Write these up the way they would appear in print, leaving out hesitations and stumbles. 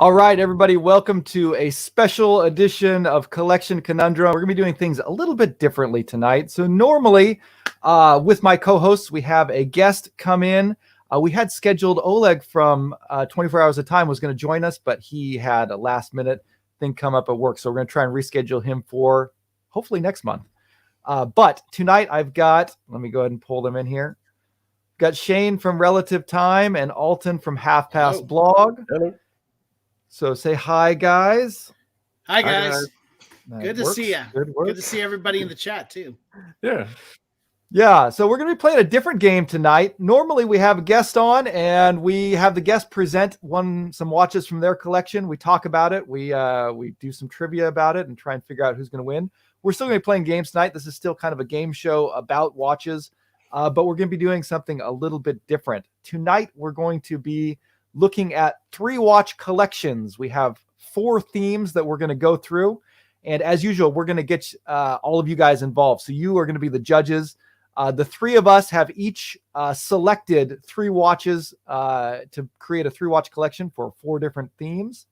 All right, everybody, welcome to a special edition of Collection Conundrum. We're going to be doing things a little bit differently tonight. So normally, with my co-hosts, we have a guest come in. We had scheduled Oleg from 24 Hours of Time was going to join us, but he had a last-minute thing come up at work. So we're going to try and reschedule him for hopefully next month. But tonight I've got, let me go ahead and pull them in here. Got Shane from Relative Time and Alton from Half Past Blog. Hello. So say hi, guys. Hi, guys. Good to works. see you. Good to see everybody in the chat, too. Yeah. So we're going to be playing a different game tonight. Normally, we have a guest on, and we have the guest present some watches from their collection. We talk about it. We do some trivia about it and try and figure out who's going to win. We're still going to be playing games tonight. This is still kind of a game show about watches, but we're going to be doing something a little bit different. Tonight, we're going to be looking at 3 watch collections. We have 4 themes that we're going to go through. And as usual, we're going to get all of you guys involved. So you are going to be the judges. The 3 of us have each selected 3 watches to create a 3 watch collection for 4 different themes.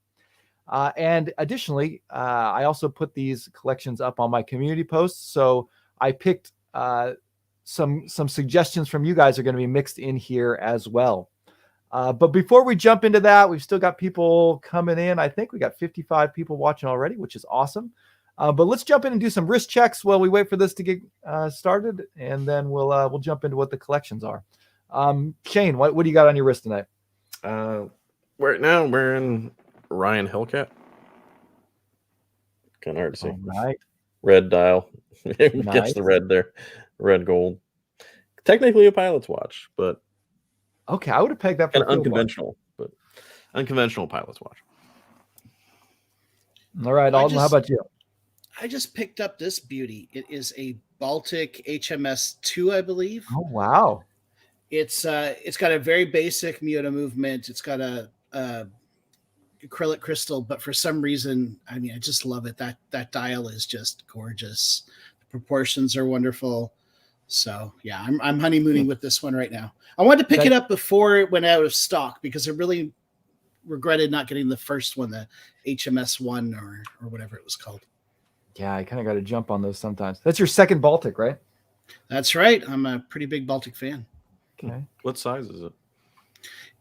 And additionally, I also put these collections up on my community posts. So I picked some suggestions from you guys are going to be mixed in here as well. But before we jump into that, we've still got people coming in. I think we got 55 people watching already, which is awesome. But let's jump in and do some wrist checks while we wait for this to get started, and then we'll jump into what the collections are. Shane, what do you got on your wrist tonight? Right now I'm wearing Ryan Hellcat. Kind of hard to see. All right. Red dial. Nice. Gets the red there. Red gold. Technically a pilot's watch, but okay, I would have pegged that for an unconventional, but unconventional pilot's watch. All right, Alton, how about you? I just picked up this beauty. It is a Baltic HMS 2, I believe. Oh, wow. It's got a very basic Miota movement. It's got a acrylic crystal, but for some reason, I mean, I just love it. That dial is just gorgeous. The proportions are wonderful. So yeah, I'm honeymooning with this one right now. I wanted to pick it up before it went out of stock because I really regretted not getting the first one, the HMS 1 or whatever it was called. Yeah, I kind of got to jump on those sometimes. That's your second Baltic, right? That's right. I'm a pretty big Baltic fan. Okay. What size is it?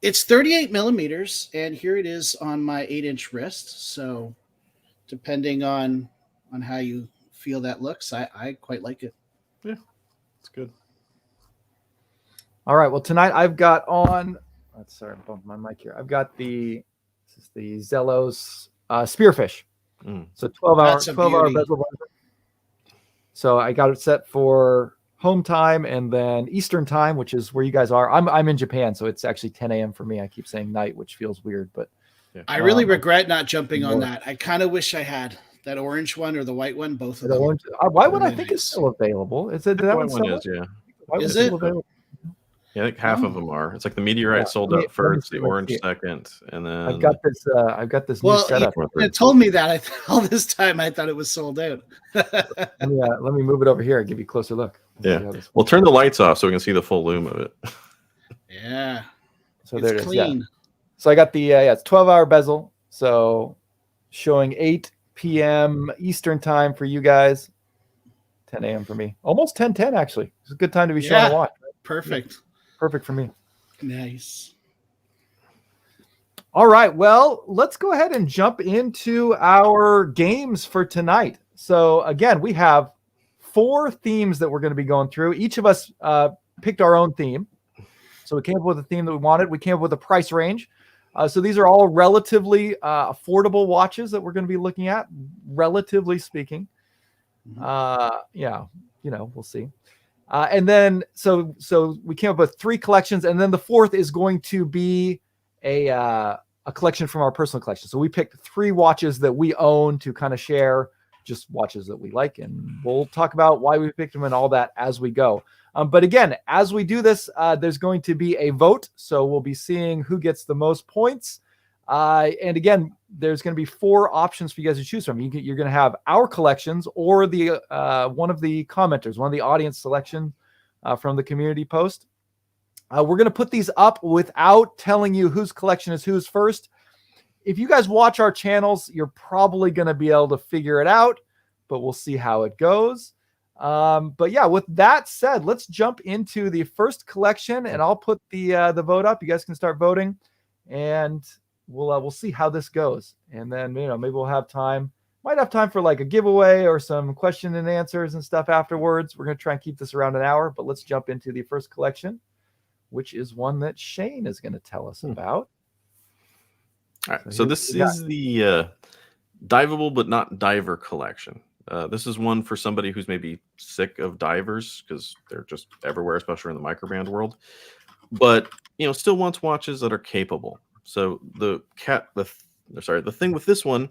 It's 38 millimeters, and here it is on my 8-inch wrist. So depending on how you feel that looks, I quite like it. Yeah, it's good. All right. Well, tonight I've got on. Sorry, I bumped my mic here. I've got the Zellos Spearfish. So 12-hour bezel. So I got it set for home time and then Eastern time, which is where you guys are. I'm in Japan, so it's actually 10 a.m. for me. I keep saying night, which feels weird, but yeah. I really regret not jumping on that. I kind of wish I had that orange one or the white one, both of them. Orange, white one, I think is still available. Is it that white one? Is, yeah. Is it? Yeah, I think half of them are. It's like the meteorite sold out first, the orange second, and then I've got this new setup. It told me that all this time I thought it was sold out. Let me move it over here and give you a closer look. Yeah. Well, turn the lights off so we can see the full loom of it. Yeah. So it's there it is. clean. Yeah. So I got the it's 12-hour bezel. So showing 8 p.m. Eastern time for you guys. 10 a.m. for me. Almost 10:10 actually. It's a good time to be showing a watch. Right? Perfect. Yeah. Perfect for me. Nice. All right. Well, let's go ahead and jump into our games for tonight. So again, we have 4 themes that we're going to be going through. Each of us picked our own theme. So we came up with a theme that we wanted. We came up with a price range. So these are all relatively affordable watches that we're going to be looking at, relatively speaking. Yeah, we'll see. And then, so we came up with 3 collections, and then the 4th is going to be a collection from our personal collection. So we picked 3 watches that we own to kind of share, just watches that we like, and we'll talk about why we picked them and all that as we go. But again, as we do this, there's going to be a vote, so we'll be seeing who gets the most points. And again, there's going to be 4 options for you guys to choose from. You're going to have our collections or the one of the commenters, one of the audience selection from the community post. We're going to put these up without telling you whose collection is whose first. if you guys watch our channels, you're probably going to be able to figure it out, but we'll see how it goes. But yeah, with that said, let's jump into the first collection, and I'll put the vote up. You guys can start voting, and we'll see how this goes. And then, maybe we'll have time. Might have time for like a giveaway or some question and answers and stuff afterwards. We're going to try and keep this around an hour, but let's jump into the first collection, which is one that Shane is going to tell us about. All right. So this is the Divable but not diver collection. This is one for somebody who's maybe sick of divers because they're just everywhere, especially in the microband world, but still wants watches that are capable. So the thing with this one,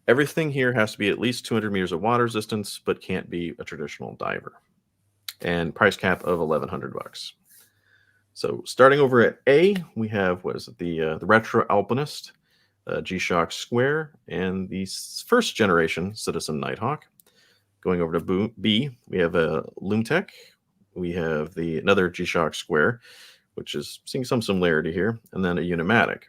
everything here has to be at least 200 meters of water resistance, but can't be a traditional diver. And price cap of $1,100. So starting over at A, we have the Retro Alpinist, G-Shock Square, and the first generation Citizen Nighthawk. Going over to B, we have a Lumtech. We have another G-Shock Square, which is seeing some similarity here, and then a Unimatic.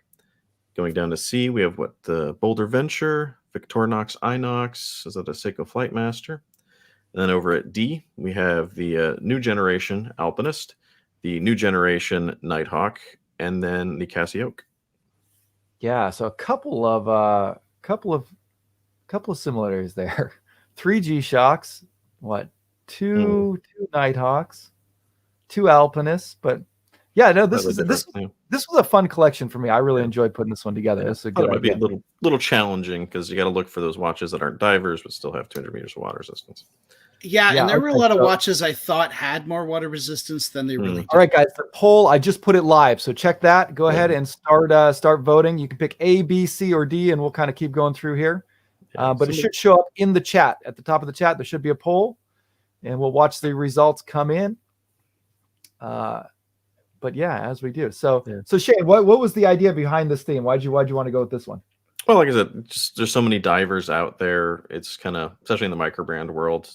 Going down to C, we have the Boulder Venture, Victorinox Inox, is that a Seiko Flightmaster? And then over at D, we have the new generation Alpinist, the new generation Nighthawk, and then the Cassiope. Yeah, so a couple of similarities there. 3 G-Shocks, two Nighthawks, 2 Alpinists, but yeah, no, this was a fun collection for me. I really enjoyed putting this one together. This is a good idea. It might be a little challenging because you got to look for those watches that aren't divers but still have 200 meters of water resistance. Yeah, and there were a lot of watches I thought had more water resistance than they really did. All right, guys, the poll, I just put it live, so check that. Go ahead and start voting. You can pick A, B, C, or D, and we'll kind of keep going through here. But it should show up in the chat. At the top of the chat, there should be a poll, and we'll watch the results come in. But yeah, as we do. So Shane, what was the idea behind this theme? Why'd you want to go with this one? Well, like I said, just there's so many divers out there. It's kind of, especially in the microbrand world,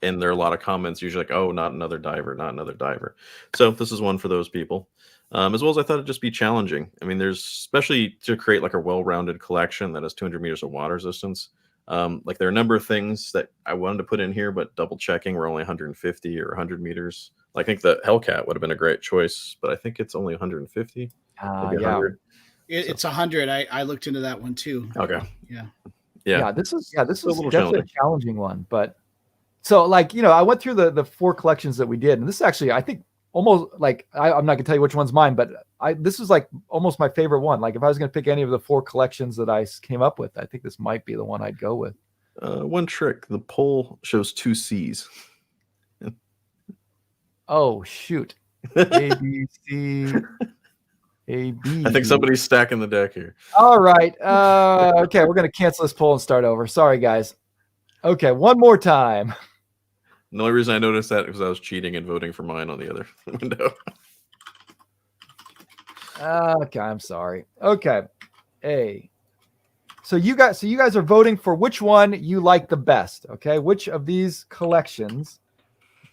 and there are a lot of comments usually like, oh, not another diver, not another diver. So this is one for those people. As well as I thought it'd just be challenging. I mean, there's especially to create like a well-rounded collection that has 200 meters of water resistance. Like there are a number of things that I wanted to put in here, but double checking we're only 150 or 100 meters. I think the Hellcat would have been a great choice, but I think it's only 150. Yeah. It's 100. I looked into that one too. Okay. Yeah. This is definitely a challenging one. But so I went through the 4 collections that we did, and this is actually, I think, almost like I'm not gonna tell you which one's mine, but this is like almost my favorite one. Like if I was gonna pick any of the 4 collections that I came up with, I think this might be the one I'd go with. One trick: the poll shows 2 C's. Oh shoot! A B C A B. I think somebody's stacking the deck here. All right. Okay, we're gonna cancel this poll and start over. Sorry, guys. Okay, one more time. The only reason I noticed that is because I was cheating and voting for mine on the other window. Okay, I'm sorry. Okay, A. So you guys are voting for which one you like the best. Okay, which of these collections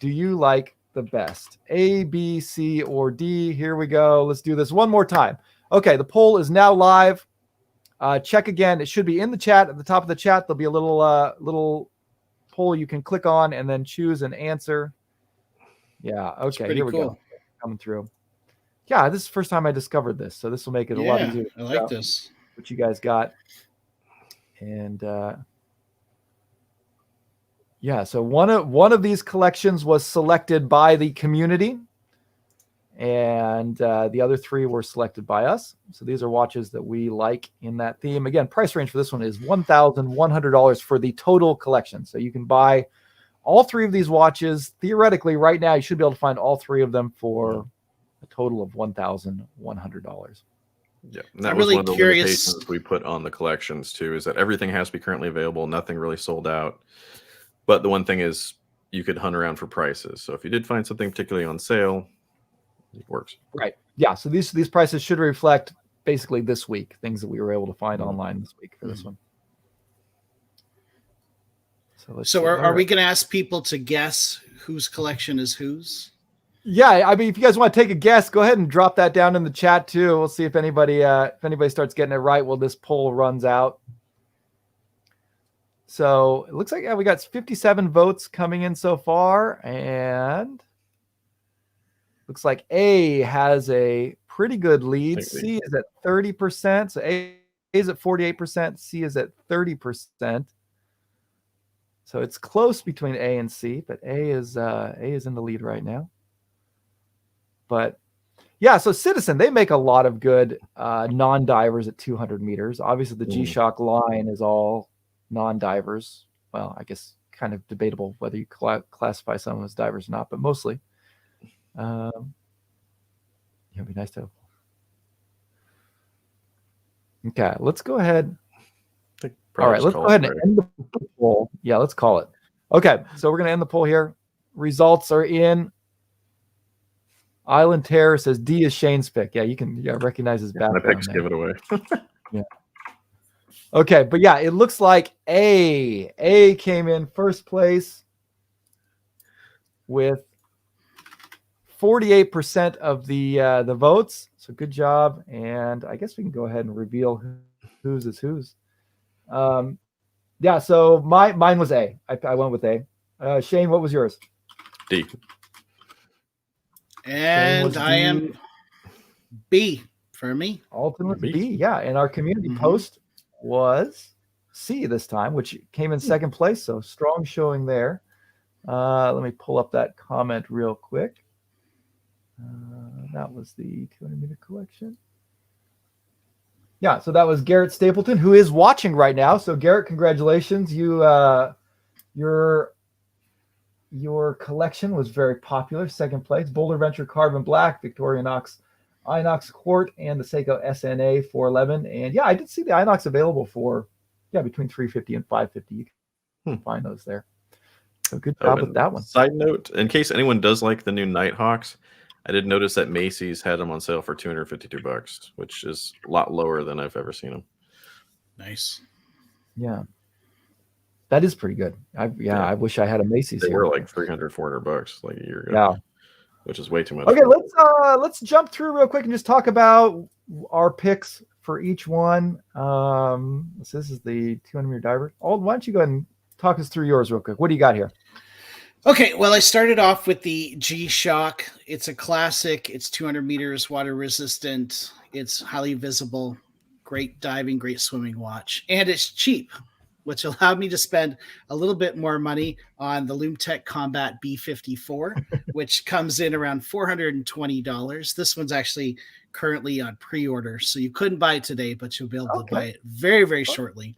do you like the best? A, B, C, or D? Here we go. Let's do this one more time. Okay, the poll is now live. Check again. It should be in the chat. At the top of the chat, there'll be a little poll you can click on and then choose an answer. Yeah. Okay. Here we go. Coming through. Yeah, this is the first time I discovered this, so this will make it a lot easier. I like this. What you guys got? And yeah, so one of these collections was selected by the community, and the other 3 were selected by us. So these are watches that we like in that theme. Again, price range for this one is $1,100 for the total collection. So you can buy all 3 of these watches. Theoretically, right now, you should be able to find all 3 of them for a total of $1,100. Yeah, and that was one of the limitations we put on the collections too, is that everything has to be currently available. Nothing really sold out. But the one thing is you could hunt around for prices. So if you did find something particularly on sale, it works. Right. Yeah. So these prices should reflect basically this week, things that we were able to find online this week for this one. So are we going to ask people to guess whose collection is whose? Yeah, I mean, if you guys want to take a guess, go ahead and drop that down in the chat too. We'll see if anybody starts getting it right while this poll runs out. So it looks like we got 57 votes coming in so far, and looks like A has a pretty good lead. C is at 30%. So A is at 48%. C is at 30%. So it's close between A and C, but A is in the lead right now. But yeah, so Citizen, they make a lot of good non-divers at 200 meters. Obviously, the G-Shock line is all non-divers. Well, I guess kind of debatable whether you classify some as divers or not, but mostly. It'd be nice to. Okay, let's go ahead. All right, let's go ahead and end the poll. Yeah, let's call it. Okay, so we're going to end the poll here. Results are in. Island Terror says D is Shane's pick. Yeah, you can recognize his background. My picks give it away. Yeah. Okay, but yeah, it looks like A came in first place with 48% of the votes. So good job, and I guess we can go ahead and reveal whose is whose. Yeah, so mine was A. I went with A. Shane, what was yours? D. And I am B for me. Alton was B. Yeah, and our community post was C this time, which came in second place. So strong showing there. Let me pull up that comment real quick. That was the 200-meter collection. Yeah, so that was Garrett Stapleton, who is watching right now. So Garrett, congratulations. Your collection was very popular. Second place, Boulder Venture Carbon Black, Victorinox Inox Quart, and the Seiko SNA 411. And yeah, I did see the Inox available for between $350 and $550. You can find those there. So good job with that one. Side note, in case anyone does like the new Nighthawks, I did notice that Macy's had them on sale for $252, which is a lot lower than I've ever seen them. Nice. Yeah. That is pretty good. I wish I had a Macy's. They were like $300, $400 like a year ago. Yeah, which is way too much. Okay, let's jump through real quick and just talk about our picks for each one. So this is the 200-meter diver. Alton, why don't you go ahead and talk us through yours real quick? What do you got here? Okay, well, I started off with the G-Shock. It's a classic. It's 200 meters, water resistant. It's highly visible. Great diving, great swimming watch, and it's cheap, which allowed me to spend a little bit more money on the LoomTech Combat B54, which comes in around $420. This one's actually currently on pre-order, so you couldn't buy it today, but you'll be able to buy it very, very shortly.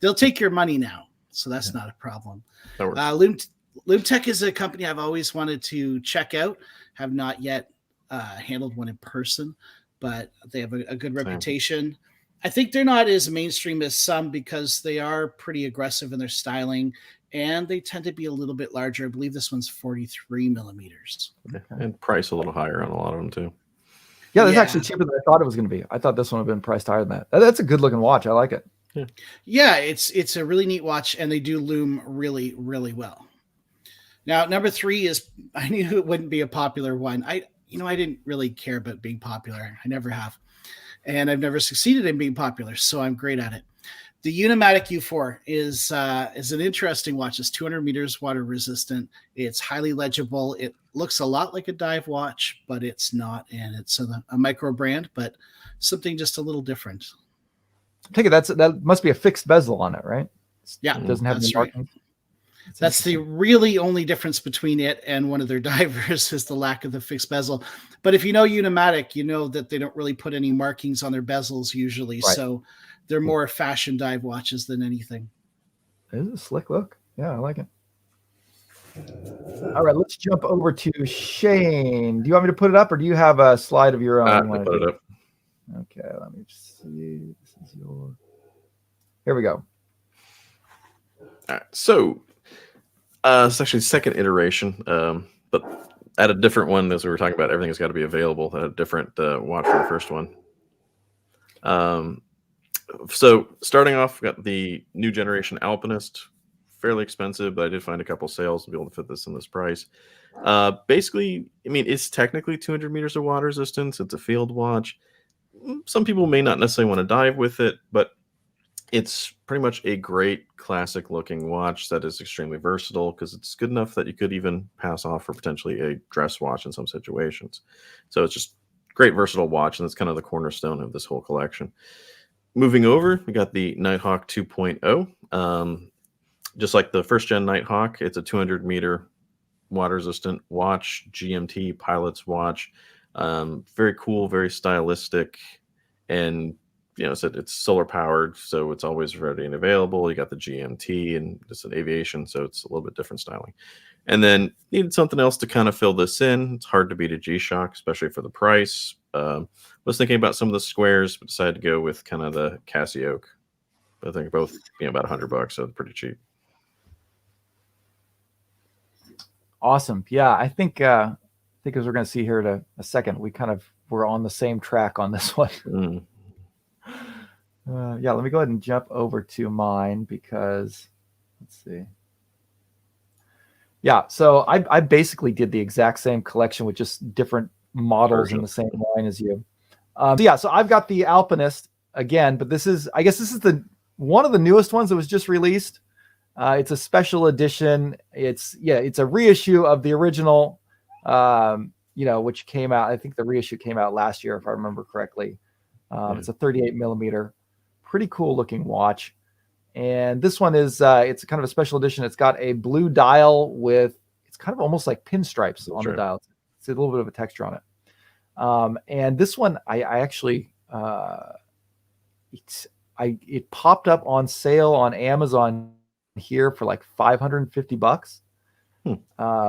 They'll take your money now, so that's not a problem. LoomTech is a company I've always wanted to check out. Have not yet handled one in person, but they have a good reputation. I think they're not as mainstream as some because they are pretty aggressive in their styling, and they tend to be a little bit larger. I believe this one's 43 millimeters. And price a little higher on a lot of them too. Yeah, that's actually cheaper than I thought it was going to be. I thought this one would have been priced higher than that. That's a good looking watch. I like it. Yeah, it's a really neat watch, and they do loom really, really well. Now, number 3 is, I knew it wouldn't be a popular one. I didn't really care about being popular. I never have. And I've never succeeded in being popular, so I'm great at it. The Unimatic U4 is an interesting watch. It's 200 meters, water resistant. It's highly legible. It looks a lot like a dive watch, but it's not. And it's a micro brand, but something just a little different. I take it that must be a fixed bezel on it, right? Yeah, it doesn't have any markings. That's the really only difference between it and one of their divers is the lack of the fixed bezel. But if you know Unimatic, you know that they don't really put any markings on their bezels usually. Right. So they're more fashion dive watches than anything. It is a slick look. Yeah, I like it. All right, let's jump over to Shane. Do you want me to put it up or do you have a slide of your own? Put it up. Okay, let me see. This is Here we go. All right, so it's actually the second iteration, but at a different one, as we were talking about, everything has got to be available at a different watch for the first one. So starting off, we got the new generation Alpinist fairly expensive, but I did find a couple sales to be able to fit this in this price. Basically, I mean, it's technically 200 meters of water resistance. It's a field watch. Some people may not necessarily want to dive with it, but it's pretty much a great classic looking watch that is extremely versatile because it's good enough that you could even pass off for potentially a dress watch in some situations. So it's just great versatile watch, and that's kind of the cornerstone of this whole collection. Moving over, we got the Nighthawk 2.0. Just like the first gen Nighthawk, it's a 200 meter water resistant watch, GMT pilot's watch. Very cool, very stylistic, and it's solar powered, so it's always ready and available. You got the GMT, and it's an aviation, so it's a little bit different styling. And then needed something else to kind of fill this in. It's hard to beat a G-Shock, especially for the price. Was thinking about some of the squares, but decided to go with kind of the Casio. I think both about $100, so pretty cheap. Awesome. Yeah, I think as we're going to see here in a second, we're on the same track on this one. Yeah, let me go ahead and jump over to mine because let's see. Yeah, so I basically did the exact same collection with just different models in the same line as you. So I've got the Alpinist again, but I guess this is one of the newest ones that was just released. It's a special edition. It's a reissue of the original, which came out. I think the reissue came out last year, if I remember correctly. It's a 38 millimeter, pretty cool looking watch. And this one is it's kind of a special edition. It's got a blue dial it's kind of almost like pinstripes on the dial. It's a little bit of a texture on it. And this one, I actually, it popped up on sale on Amazon here for like $550,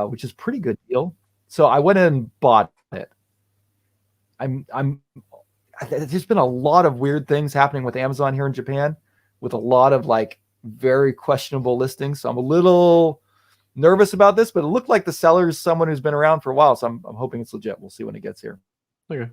which is pretty good deal. So I went in and bought it. There's been a lot of weird things happening with Amazon here in Japan, with a lot of like very questionable listings. So I'm a little nervous about this, but it looked like the seller is someone who's been around for a while. So I'm hoping it's legit. We'll see when it gets here. Okay,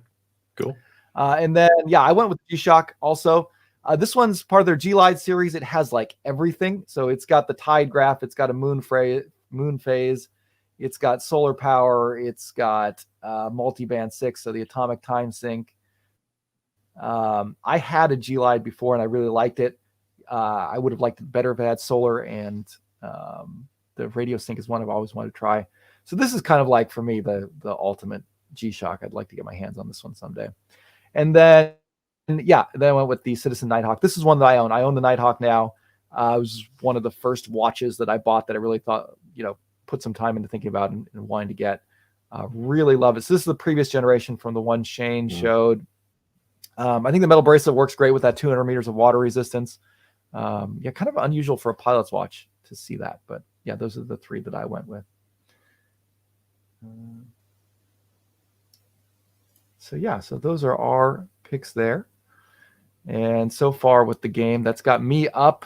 cool. And then, I went with G-Shock also. This one's part of their G-Lide series. It has like everything. So it's got the tide graph. It's got a moon phase. It's got solar power. It's got multi-band 6, so the atomic time sync. I had a G-Lide before and I really liked it. I would have liked it better if it had solar, and the radio sync is one I've always wanted to try. So this is kind of like, for me, the ultimate G-Shock. I'd like to get my hands on this one someday. And then I went with the Citizen Nighthawk. This is one that I own. I own the Nighthawk now. It was one of the first watches that I bought that I really thought, put some time into thinking about and wanting to get. Really love it. So this is the previous generation from the one Shane showed. I think the metal bracelet works great with that 200 meters of water resistance. Kind of unusual for a pilot's watch to see that, but those are the three that I went with. So those are our picks there. And so far with the game, that's got me up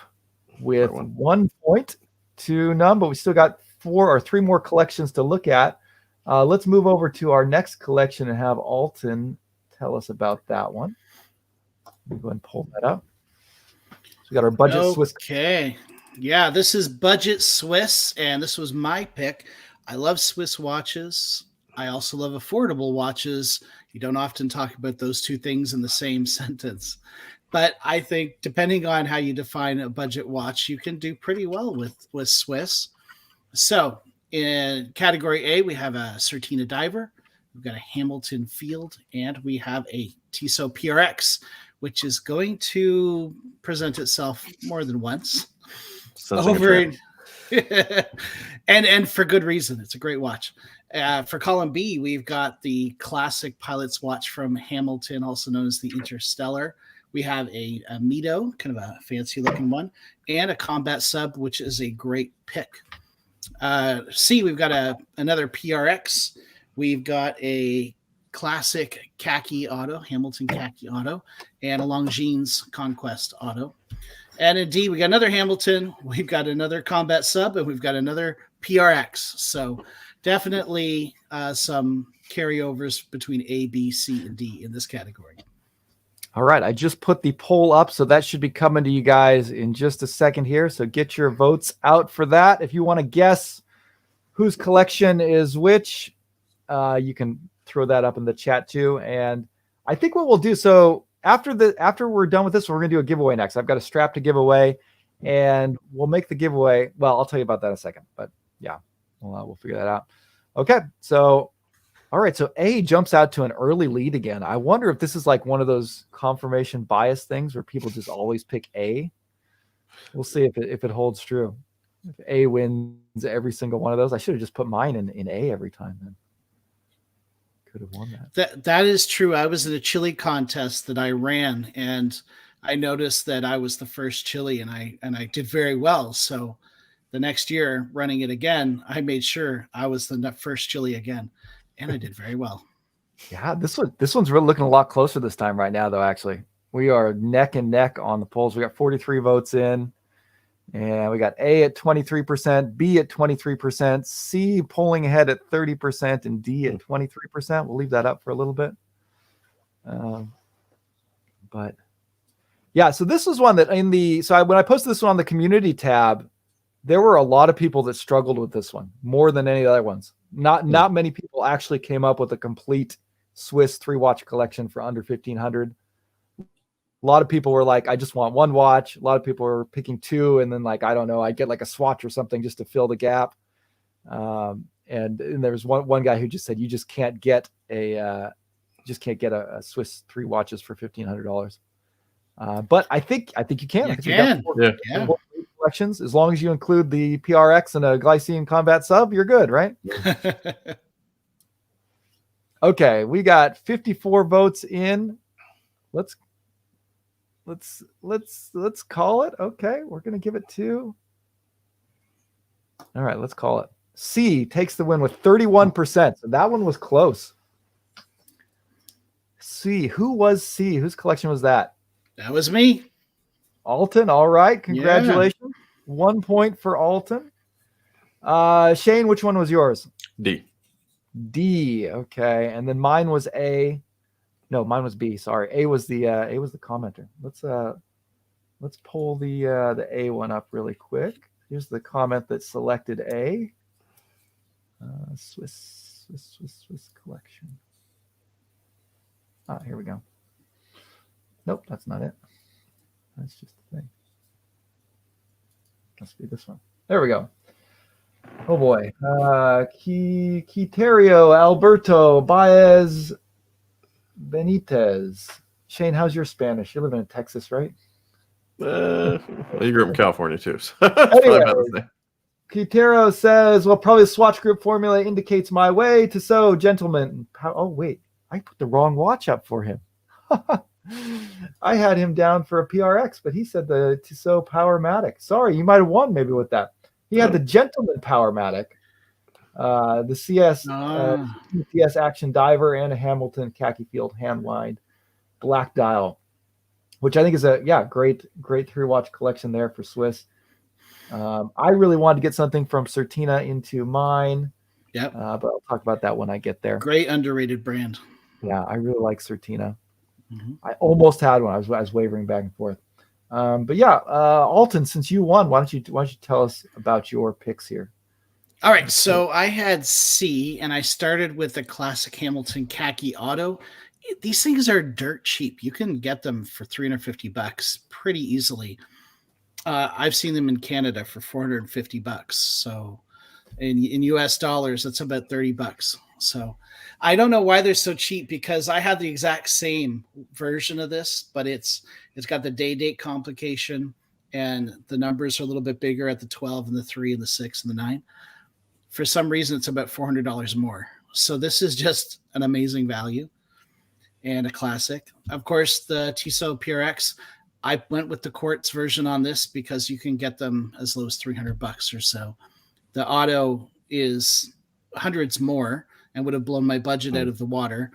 with 1 point to none, but we still got 3 more collections to look at. Let's move over to our next collection and have Alton tell us about that one. Let me go ahead and pull that up. So we got our budget Swiss. Okay. Yeah, this is budget Swiss, and this was my pick. I love Swiss watches. I also love affordable watches. You don't often talk about those two things in the same sentence. But I think depending on how you define a budget watch, you can do pretty well with Swiss. So in category A, we have a Certina Diver. We've got a Hamilton Field, and we have a Tissot PRX, which is going to present itself more than once. And for good reason. It's a great watch. For column B, we've got the classic pilot's watch from Hamilton, also known as the Interstellar. We have a Mito, kind of a fancy looking one, and a Combat Sub, which is a great pick. C, we've got another PRX. We've got a classic khaki auto, Hamilton khaki auto, and a Longines Conquest auto. And in D, we got another Hamilton, we've got another Combat Sub, and we've got another PRX. So definitely some carryovers between A, B, C, and D in this category. All right, I just put the poll up, so that should be coming to you guys in just a second here. So get your votes out for that. If you want to guess whose collection is which, you can throw that up in the chat too. And I think what we'll do, so after we're done with this, we're going to do a giveaway next. I've got a strap to give away, and we'll make the giveaway. Well, I'll tell you about that in a second, but yeah, we'll figure that out. Okay, so all right, so A jumps out to an early lead again. I wonder if this is like one of those confirmation bias things where people just always pick A. We'll see if it holds true. If A wins every single one of those, I should have just put mine in A every time. Then could have won that. That is true. I was in a chili contest that I ran, and I noticed that I was the first chili, and I did very well. So the next year, running it again, I made sure I was the first chili again. And I did very well. Yeah, this one's really looking a lot closer this time right now, though, actually. We are neck and neck on the polls. We got 43 votes in, and we got A at 23%, B at 23%, C polling ahead at 30%, and D at 23%. We'll leave that up for a little bit. But yeah, so this was one that when I posted this one on the community tab, there were a lot of people that struggled with this one more than any other ones. Not many people actually came up with a complete Swiss 3-watch collection for under 1,500. A lot of people were like, I just want 1 watch. A lot of people were picking 2, and then like, I don't know, I'd get like a swatch or something just to fill the gap. And there was one guy who just said, you just can't get a Swiss 3 watches for $1,500. But I think you can. You can. Yeah. Collections, as long as you include the PRX and a Glycine Combat sub, you're good, right? Okay, we got 54 votes in. Let's call it. Okay, we're gonna give it to. All right, let's call it. C takes the win with 31%. So that one was close. C, who was C? Whose collection was that? That was me. Alton, all right. Congratulations. Yeah. 1 point for Alton. Shane, which one was yours? D. D. Okay. And then mine was A. No, mine was B. Sorry. A was the commenter. Let's pull the A one up really quick. Here's the comment that selected A. Swiss collection. Here we go. Nope, that's not it. That's just the thing. Must be this one. There we go. Oh boy. Quiterio Alberto Baez Benitez. Shane, how's your Spanish? You live in Texas, right? You grew up in California too. So anyway, Quiterio says, well, probably the swatch group formula indicates my way to so, gentlemen. Oh, wait. I put the wrong watch up for him. I had him down for a PRX, but he said the Tissot Powermatic. Sorry, you might have won maybe with that. He had the Gentleman Powermatic, the CS Action Diver, and a Hamilton Khaki Field hand-lined black dial, which I think is a great 3-watch collection there for Swiss. I really wanted to get something from Certina into mine. Yep. But I'll talk about that when I get there. Great underrated brand. Yeah, I really like Certina. Mm-hmm. I almost had one. I was wavering back and forth. But yeah, Alton, since you won, why don't you tell us about your picks here? All right, so I had C, and I started with the classic Hamilton Khaki Auto. These things are dirt cheap. You can get them for $350 pretty easily. I've seen them in Canada for $450. So in US dollars, that's about $30. So I don't know why they're so cheap, because I had the exact same version of this, but it's got the day-date complication, and the numbers are a little bit bigger at the 12 and the 3 and the 6 and the 9. For some reason, it's about $400 more. So this is just an amazing value and a classic. Of course, the Tissot PRX, I went with the quartz version on this because you can get them as low as $300 or so. The auto is hundreds more and would have blown my budget out of the water.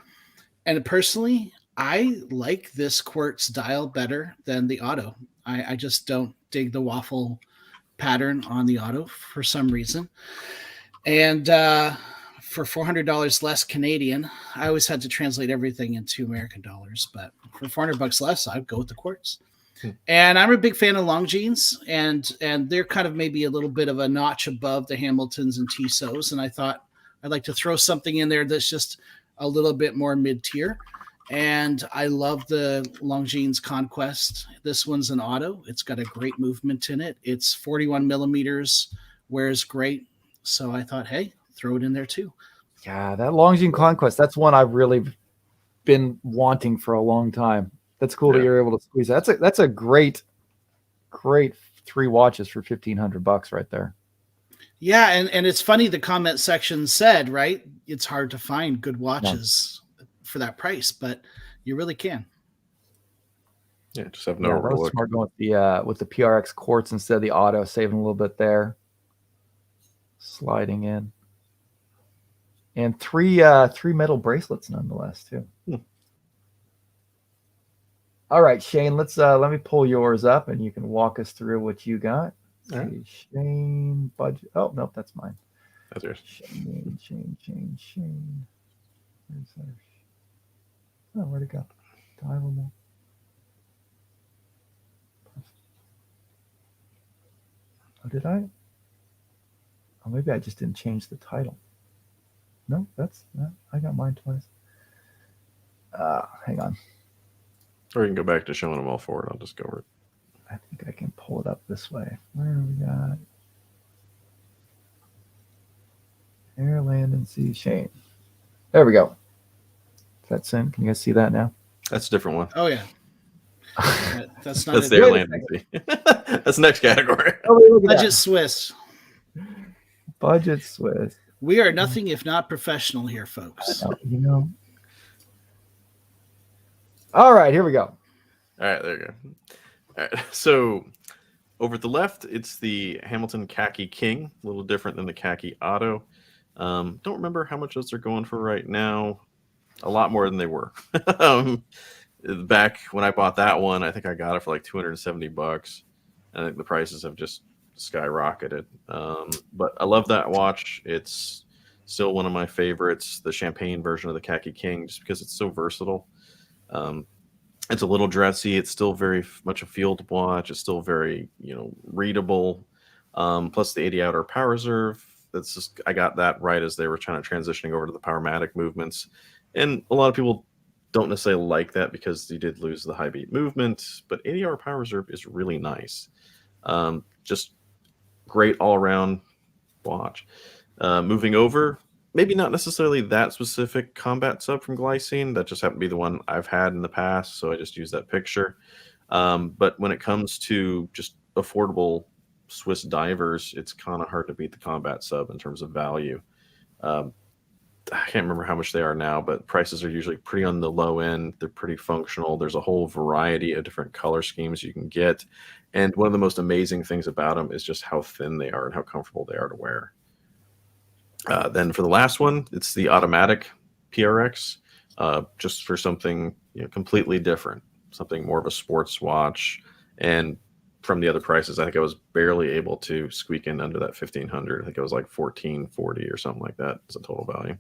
And personally, I like this quartz dial better than the auto. I just don't dig the waffle pattern on the auto for some reason. And for $400 less Canadian. I always had to translate everything into American dollars, but for $400 less, I'd go with the quartz. And I'm a big fan of Longines, and they're kind of maybe a little bit of a notch above the Hamiltons and Tissot's. And I thought I'd like to throw something in there that's just a little bit more mid-tier. And I love the Longines Conquest. This one's an auto. It's got a great movement in it. It's 41 millimeters, wears great. So I thought, hey, throw it in there too. Yeah, that Longines Conquest, that's one I've really been wanting for a long time. That's cool that you're able to squeeze that. That's a great 3 watches for $1,500 right there. Yeah, and it's funny, the comment section said, right, it's hard to find good watches for that price, but you really can. Yeah, just have no overlook. Smart going with the PRX quartz instead of the auto, saving a little bit there. Sliding in. And three metal bracelets nonetheless too. All right, Shane, let's let me pull yours up and you can walk us through what you got. Right. Shane budget. Oh, nope, that's mine. That's yours. Shane. Where's that? Oh, where'd it go? Divable. Oh, did I? Oh, maybe I just didn't change the title. No, I got mine twice. Hang on. Or you can go back to showing them all forward. I'll just go over it. I think I can pull it up this way. Where do we got? Air, land, and sea. Shane. There we go. That's in. Can you guys see that now? That's a different one. Oh, yeah. That's not That's the airland and sea. That's the next category. Oh, Budget Swiss. Budget Swiss. We are nothing if not professional here, folks. You know. All right, here we go. All right, there you go. All right, so over at the left, it's the Hamilton Khaki King, a little different than the Khaki Auto. Don't remember how much those are going for right now. A lot more than they were. Back when I bought that one, I think I got it for like $270. I think the prices have just skyrocketed. But I love that watch. It's still one of my favorites, the champagne version of the Khaki King, just because it's so versatile. It's a little dressy. It's still very much a field watch. It's still very, readable. Plus the 80-hour power reserve. That's just, I got that right as they were trying to transitioning over to the Powermatic movements. And a lot of people don't necessarily like that because you did lose the high beat movement, but 80-hour power reserve is really nice. Just great all around watch. Moving over, maybe not necessarily that specific combat sub from Glycine. That just happened to be the one I've had in the past, so I just used that picture. But when it comes to just affordable Swiss divers, it's kind of hard to beat the combat sub in terms of value. I can't remember how much they are now, but prices are usually pretty on the low end. They're pretty functional. There's a whole variety of different color schemes you can get. And one of the most amazing things about them is just how thin they are and how comfortable they are to wear. Then for the last one, it's the automatic PRX, just for something completely different, something more of a sports watch. And from the other prices, I think I was barely able to squeak in under that $1,500. I think it was like $1,440 or something like that as a total value.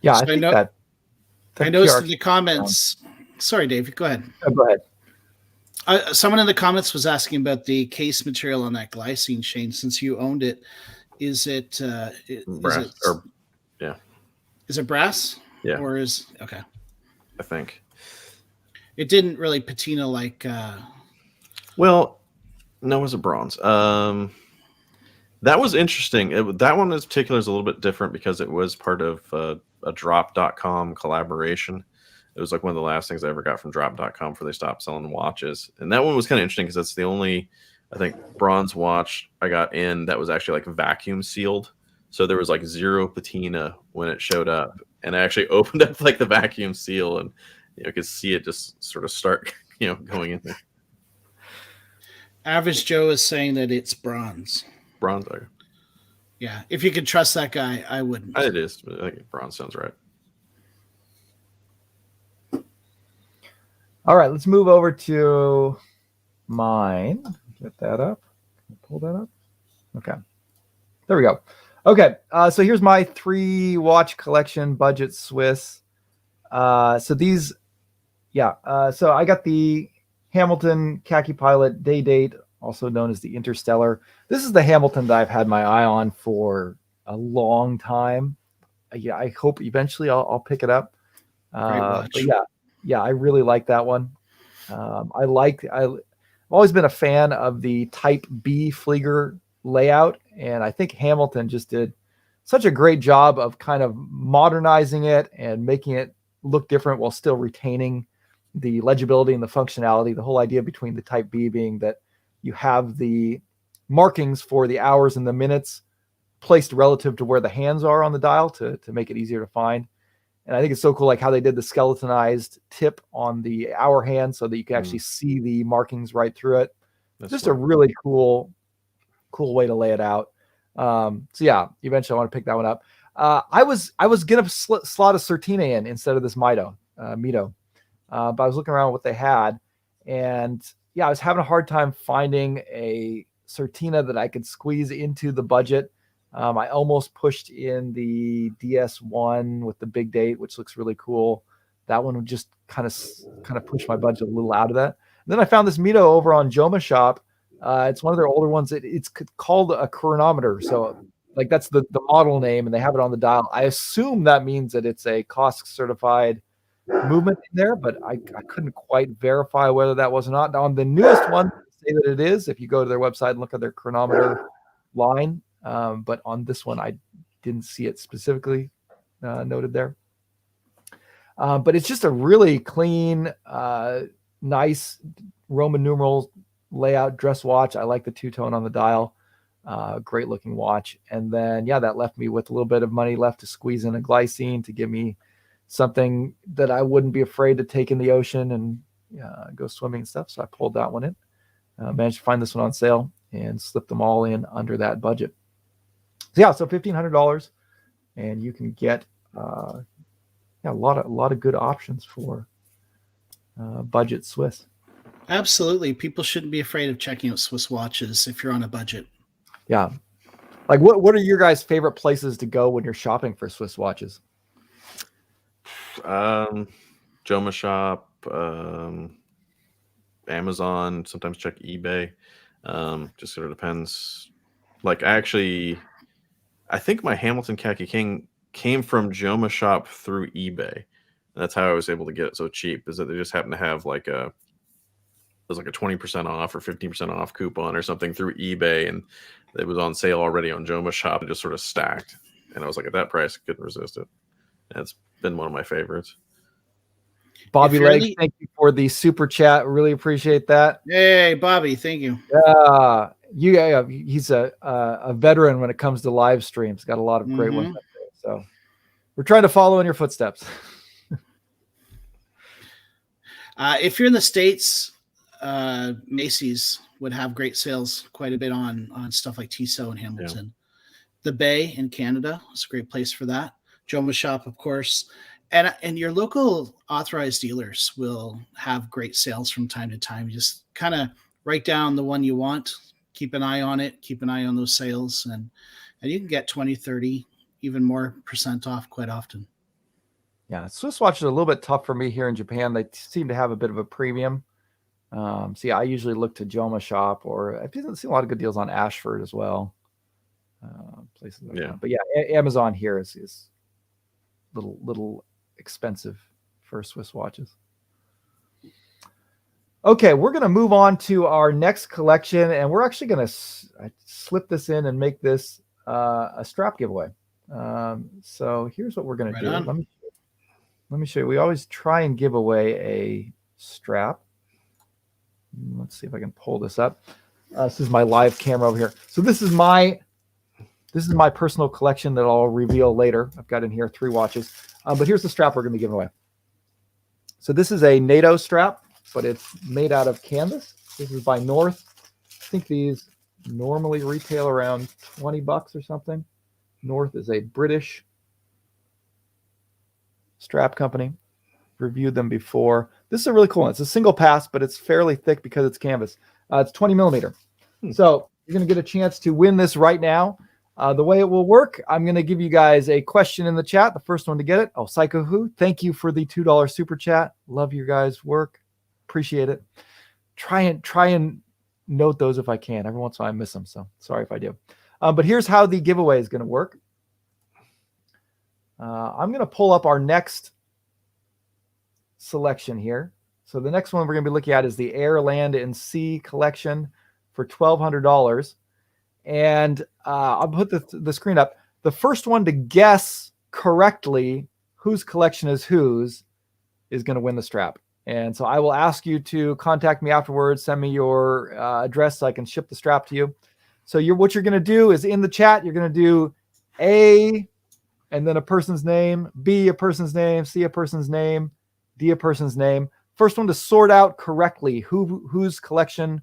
Yeah, so I think I noticed in the comments. Sorry, Dave, go ahead. Go ahead. Someone in the comments was asking about the case material on that Glycine, Shane. Since you owned it, is it brass? Is it brass? Yeah. Or okay? I think it didn't really patina like. Well, no, it was a bronze. That was interesting. That one in particular is a little bit different because it was part of a drop.com collaboration. It was like one of the last things I ever got from drop.com before they stopped selling watches. And that one was kind of interesting because that's the only, I think, bronze watch I got in that was actually like vacuum sealed. So there was like zero patina when it showed up. And I actually opened up like the vacuum seal and could see it just sort of start, going in there. Average Joe is saying that it's bronze. Bronze. Okay. Yeah, if you could trust that guy, I wouldn't. It is. I think bronze sounds right. All right, let's move over to mine. Get that up. Can I pull that up? Okay. There we go. Okay, so here's my 3 watch collection, budget Swiss. So these, so I got the Hamilton Khaki Pilot Day Date, also known as the Interstellar. This is the Hamilton that I've had my eye on for a long time. Yeah, I hope eventually I'll pick it up. Great watch. But yeah, I really like that one. I've always been a fan of the Type B Flieger layout, and I think Hamilton just did such a great job of kind of modernizing it and making it look different while still retaining the legibility and the functionality. The whole idea between the Type B being that you have the markings for the hours and the minutes placed relative to where the hands are on the dial to make it easier to find. And I think it's so cool, like how they did the skeletonized tip on the hour hand so that you can actually see the markings right through it. That's just a really cool way to lay it out. So yeah, eventually I want to pick that one up. I was gonna slot a Certina in instead of this Mito, but I was looking around what they had, and yeah, I was having a hard time finding a Certina that I could squeeze into the budget. I almost pushed in the DS1 with the big date, which looks really cool. That one would just kind of push my budget a little out of that. And then I found this Mito over on Joma Shop. It's one of their older ones. It's called a chronometer. So like that's the model name, and they have it on the dial. I assume that means that it's a COSC certified movement in there, but I couldn't quite verify whether that was or not. Now on the newest one, they say that it is, if you go to their website and look at their chronometer line. But on this one, I didn't see it specifically noted there. But it's just a really clean, nice Roman numeral layout dress watch. I like the 2-tone on the dial. Great looking watch. And then, yeah, that left me with a little bit of money left to squeeze in a glycine to give me something that I wouldn't be afraid to take in the ocean and go swimming and stuff. So I pulled that one in. Managed to find this one on sale and slipped them all in under that budget. So yeah, so $1,500, and you can get a lot of good options for budget Swiss. Absolutely, people shouldn't be afraid of checking out Swiss watches if you're on a budget. Yeah, like what are your guys' favorite places to go when you're shopping for Swiss watches? Joma Shop, Amazon. Sometimes check eBay. Just sort of depends. Like I think my Hamilton Khaki King came from Joma Shop through eBay. And that's how I was able to get it so cheap, is that they just happened to have like a 20% off or 15% off coupon or something through eBay, and it was on sale already on Joma Shop. It just sort of stacked, and I was like, at that price, I couldn't resist it. And it's been one of my favorites. Bobby Legs, thank you for the super chat. Really appreciate that. Hey, Bobby, thank you. He's a veteran when it comes to live streams. Got a lot of great ones up there. So we're trying to follow in your footsteps. If you're in the States, Macy's would have great sales quite a bit on stuff like Tissot and Hamilton. Yeah. The Bay in Canada is a great place for that. Joma Shop, of course. And your local authorized dealers will have great sales from time to time. You just kind of write down the one you want, keep an eye on it, keep an eye on those sales, and you can get 20, 30, even more % off quite often. Yeah, Swiss watches are a little bit tough for me here in Japan. They seem to have a bit of a premium. So yeah, I usually look to Joma Shop, or I've seen a lot of good deals on Ashford as well. Places like that. But yeah, Amazon here is little expensive for Swiss watches. Okay, we're going to move on to our next collection, and we're actually going to slip this in and make this a strap giveaway. So here's what we're going to do. Let me show you. We always try and give away a strap. Let's see if I can pull this up. This is my live camera over here. So this is my personal collection that I'll reveal later. I've got in here 3 watches. But here's the strap we're going to be giving away. So this is a NATO strap, but it's made out of canvas. This is by North. I think these normally retail around $20 or something. North is a British strap company. Reviewed them before. This is a really cool one. It's a single pass, but it's fairly thick because it's canvas. It's 20 millimeter. So you're going to get a chance to win this right now. The way it will work, I'm going to give you guys a question in the chat. The first one to get it. Oh, Psycho Who, thank you for the $2 super chat. Love your guys' work. Appreciate it. Try and note those if I can. Every once in a while I miss them, so sorry if I do. But here's how the giveaway is going to work. I'm going to pull up our next selection here. So the next one we're going to be looking at is the Air, Land, and Sea collection for $1,200. And I'll put the screen up. The first one to guess correctly whose collection is whose is going to win the strap. And so I will ask you to contact me afterwards, send me your address so I can ship the strap to you. So what you're going to do is in the chat, you're going to do A and then a person's name, B a person's name, C a person's name, D a person's name. First one to sort out correctly whose collection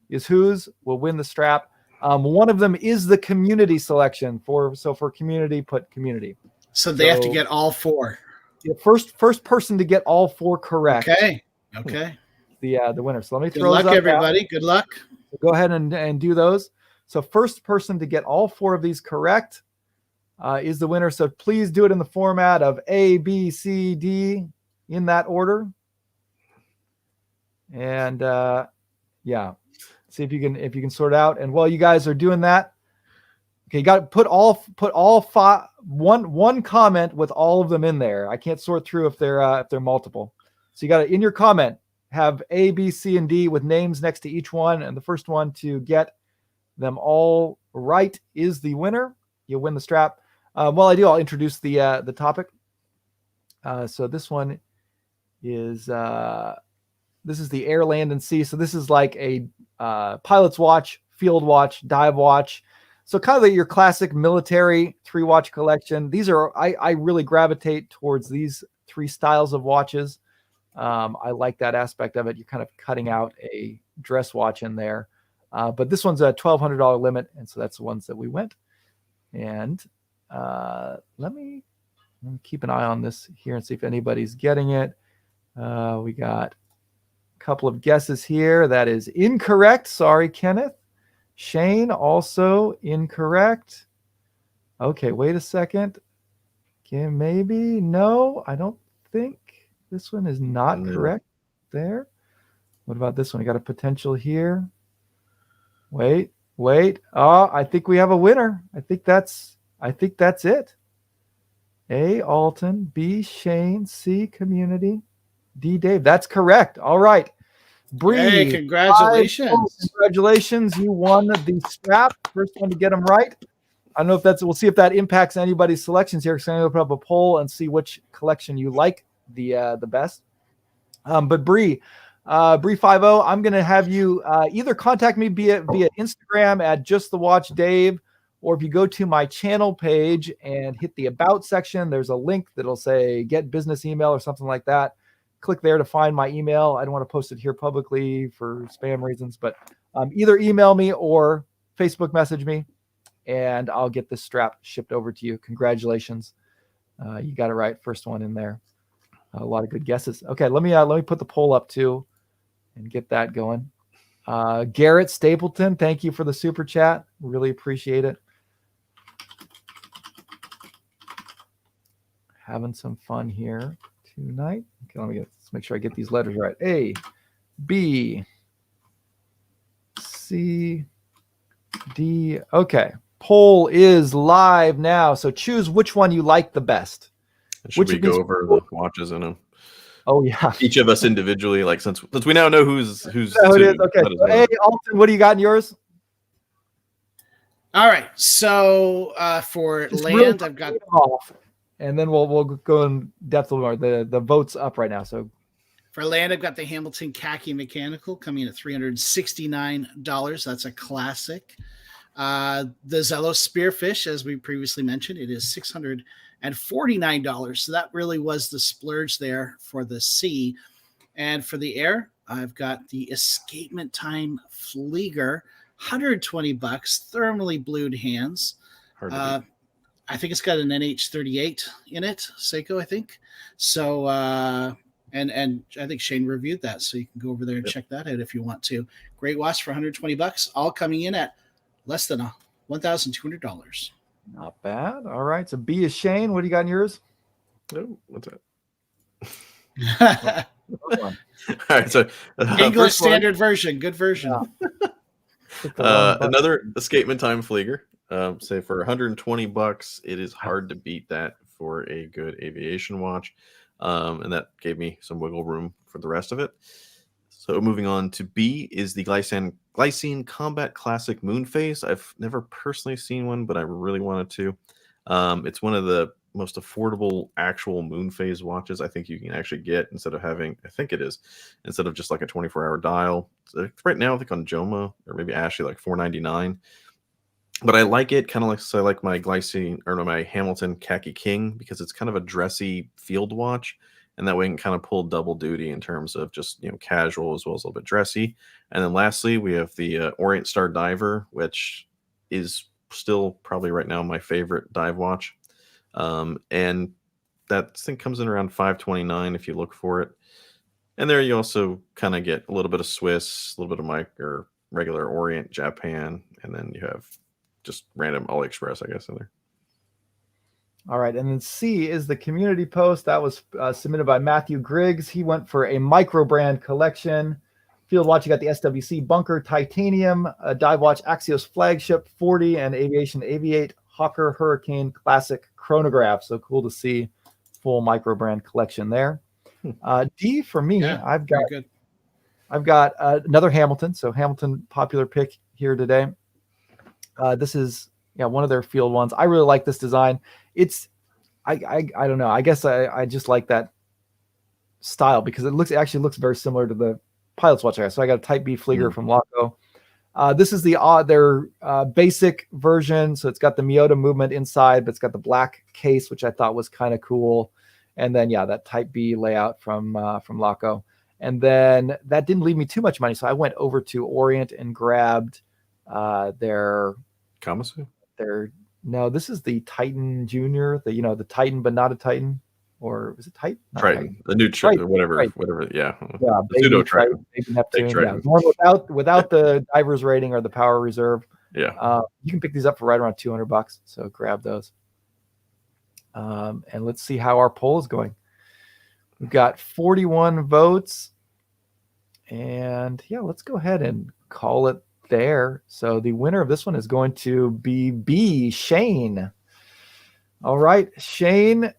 is whose will win the strap. One of them is the community selection for community, put community. So they have to get all 4. The first person to get all 4 correct. Okay. The winner. So let me Good throw luck, those up everybody. now. Good luck. Go ahead and do those. So first person to get all 4 of these correct is the winner. So please do it in the format of A, B, C, D in that order. And yeah, see if you can sort out. And while you guys are doing that, okay, you got to put all 5, one comment with all of them in there. I can't sort through if they're multiple. So you got to, in your comment, have A, B, C, and D with names next to each one, and the first one to get them all right is the winner. You'll win the strap. While I do, I'll introduce the topic. So this one is this is the Air, Land, and Sea. So this is like a pilot's watch, field watch, dive watch. So kind of like your classic military 3-watch collection. These are I really gravitate towards these 3 styles of watches. I like that aspect of it. You're kind of cutting out a dress watch in there. But this one's a $1,200 limit, and so that's the ones that we went. And let me keep an eye on this here and see if anybody's getting it. We got a couple of guesses here. That is incorrect. Sorry, Kenneth. Shane, also incorrect. Okay, wait a second. Okay, maybe. No, I don't think this one is not correct there. What about this one? I got a potential here. Wait. Oh, I think we have a winner. I think that's it. A, Alton, B, Shane, C, community, D, Dave. That's correct. All right. Bree, hey, congratulations. Congratulations. You won the strap. First one to get them right. I don't know if we'll see if that impacts anybody's selections here, because I'm going to put up a poll and see which collection you like the best. But Bree 50, I'm going to have you either contact me via Instagram at Just the Watch Dave, or if you go to my channel page and hit the About section, there's a link that'll say Get Business Email or something like that. Click there to find my email. I don't want to post it here publicly for spam reasons, but either email me or Facebook message me, and I'll get this strap shipped over to you. Congratulations. You got it right. First one in there. A lot of good guesses. Okay, let me put the poll up too and get that going. Garrett Stapleton, thank you for the super chat. Really appreciate it. Having some fun here tonight. Okay, let's make sure I get these letters right. A, B, C, D. Okay, poll is live now. So choose which one you like the best. Should we go over the watches in them? Oh yeah, each of us individually. Like since we now know who's it is. Okay. So, hey, Alton, what do you got in yours? All right. So for Just land, I've got off, and then we'll go in depth a little more. The vote's up right now. So for land, I've got the Hamilton Khaki Mechanical coming in at $369. That's a classic. The Zello Spearfish, as we previously mentioned, it is $649. So that really was the splurge there for the sea. And for the air, I've got the Escapement Time Flieger, $120, thermally blued hands. I think it's got an NH38 in it, Seiko, I think. So, and I think Shane reviewed that, so you can go over there and check that out if you want to. Great watch for $120, all coming in at less than $1,200. Not bad. All right. So B is Shane. What do you got in yours? Oh, what's that? One. All right, so English standard version, good version. Another Escapement Time Flieger. Say for $120, it is hard to beat that for a good aviation watch, and that gave me some wiggle room for the rest of it. So moving on to B is the Glycine Combat Classic Moonphase. I've never personally seen one, but I really wanted to. It's one of the most affordable actual Moonphase watches I think you can actually get instead of just like a 24-hour dial. So right now, I think on Joma or maybe Ashley, like $4.99. But I like it kind of like, so I like my my Hamilton Khaki King because it's kind of a dressy field watch. And that way you can kind of pull double duty in terms of just, casual as well as a little bit dressy. And then lastly, we have the Orient Star Diver, which is still probably right now my favorite dive watch. And that thing comes in around $529 if you look for it. And there you also kind of get a little bit of Swiss, a little bit of or regular Orient, Japan, and then you have just random AliExpress, I guess, in there. All right, and then C is the community post that was submitted by Matthew Griggs. He went for a micro brand collection. Field watch, you got the SWC Bunker Titanium, a dive watch Axios Flagship 40, and Aviation Aviate Hawker Hurricane Classic Chronograph. So cool to see full micro brand collection there. D for me, Yeah, I've got another Hamilton. So Hamilton popular pick here today. This is one of their field ones. I really like this design. It's I don't know. I guess I just like that style because it actually looks very similar to the pilot's watch I have. So I got a Type B Flieger from Laco. This is their basic version. So it's got the Miyota movement inside, but it's got the black case, which I thought was kind of cool. And then that Type B layout from Laco. And then that didn't leave me too much money, so I went over to Orient and grabbed their Kamasu. No, this is the Titan Junior, the Titan but not a Titan, or is it Titan? Triton, the new whatever, yeah, the pseudo Triton, the one without the diver's rating or the power reserve. Yeah, you can pick these up for right around $200, so grab those. And let's see how our poll is going. We've got 41 votes, and let's go ahead and call it there. So the winner of this one is going to be B, Shane. All right, Shane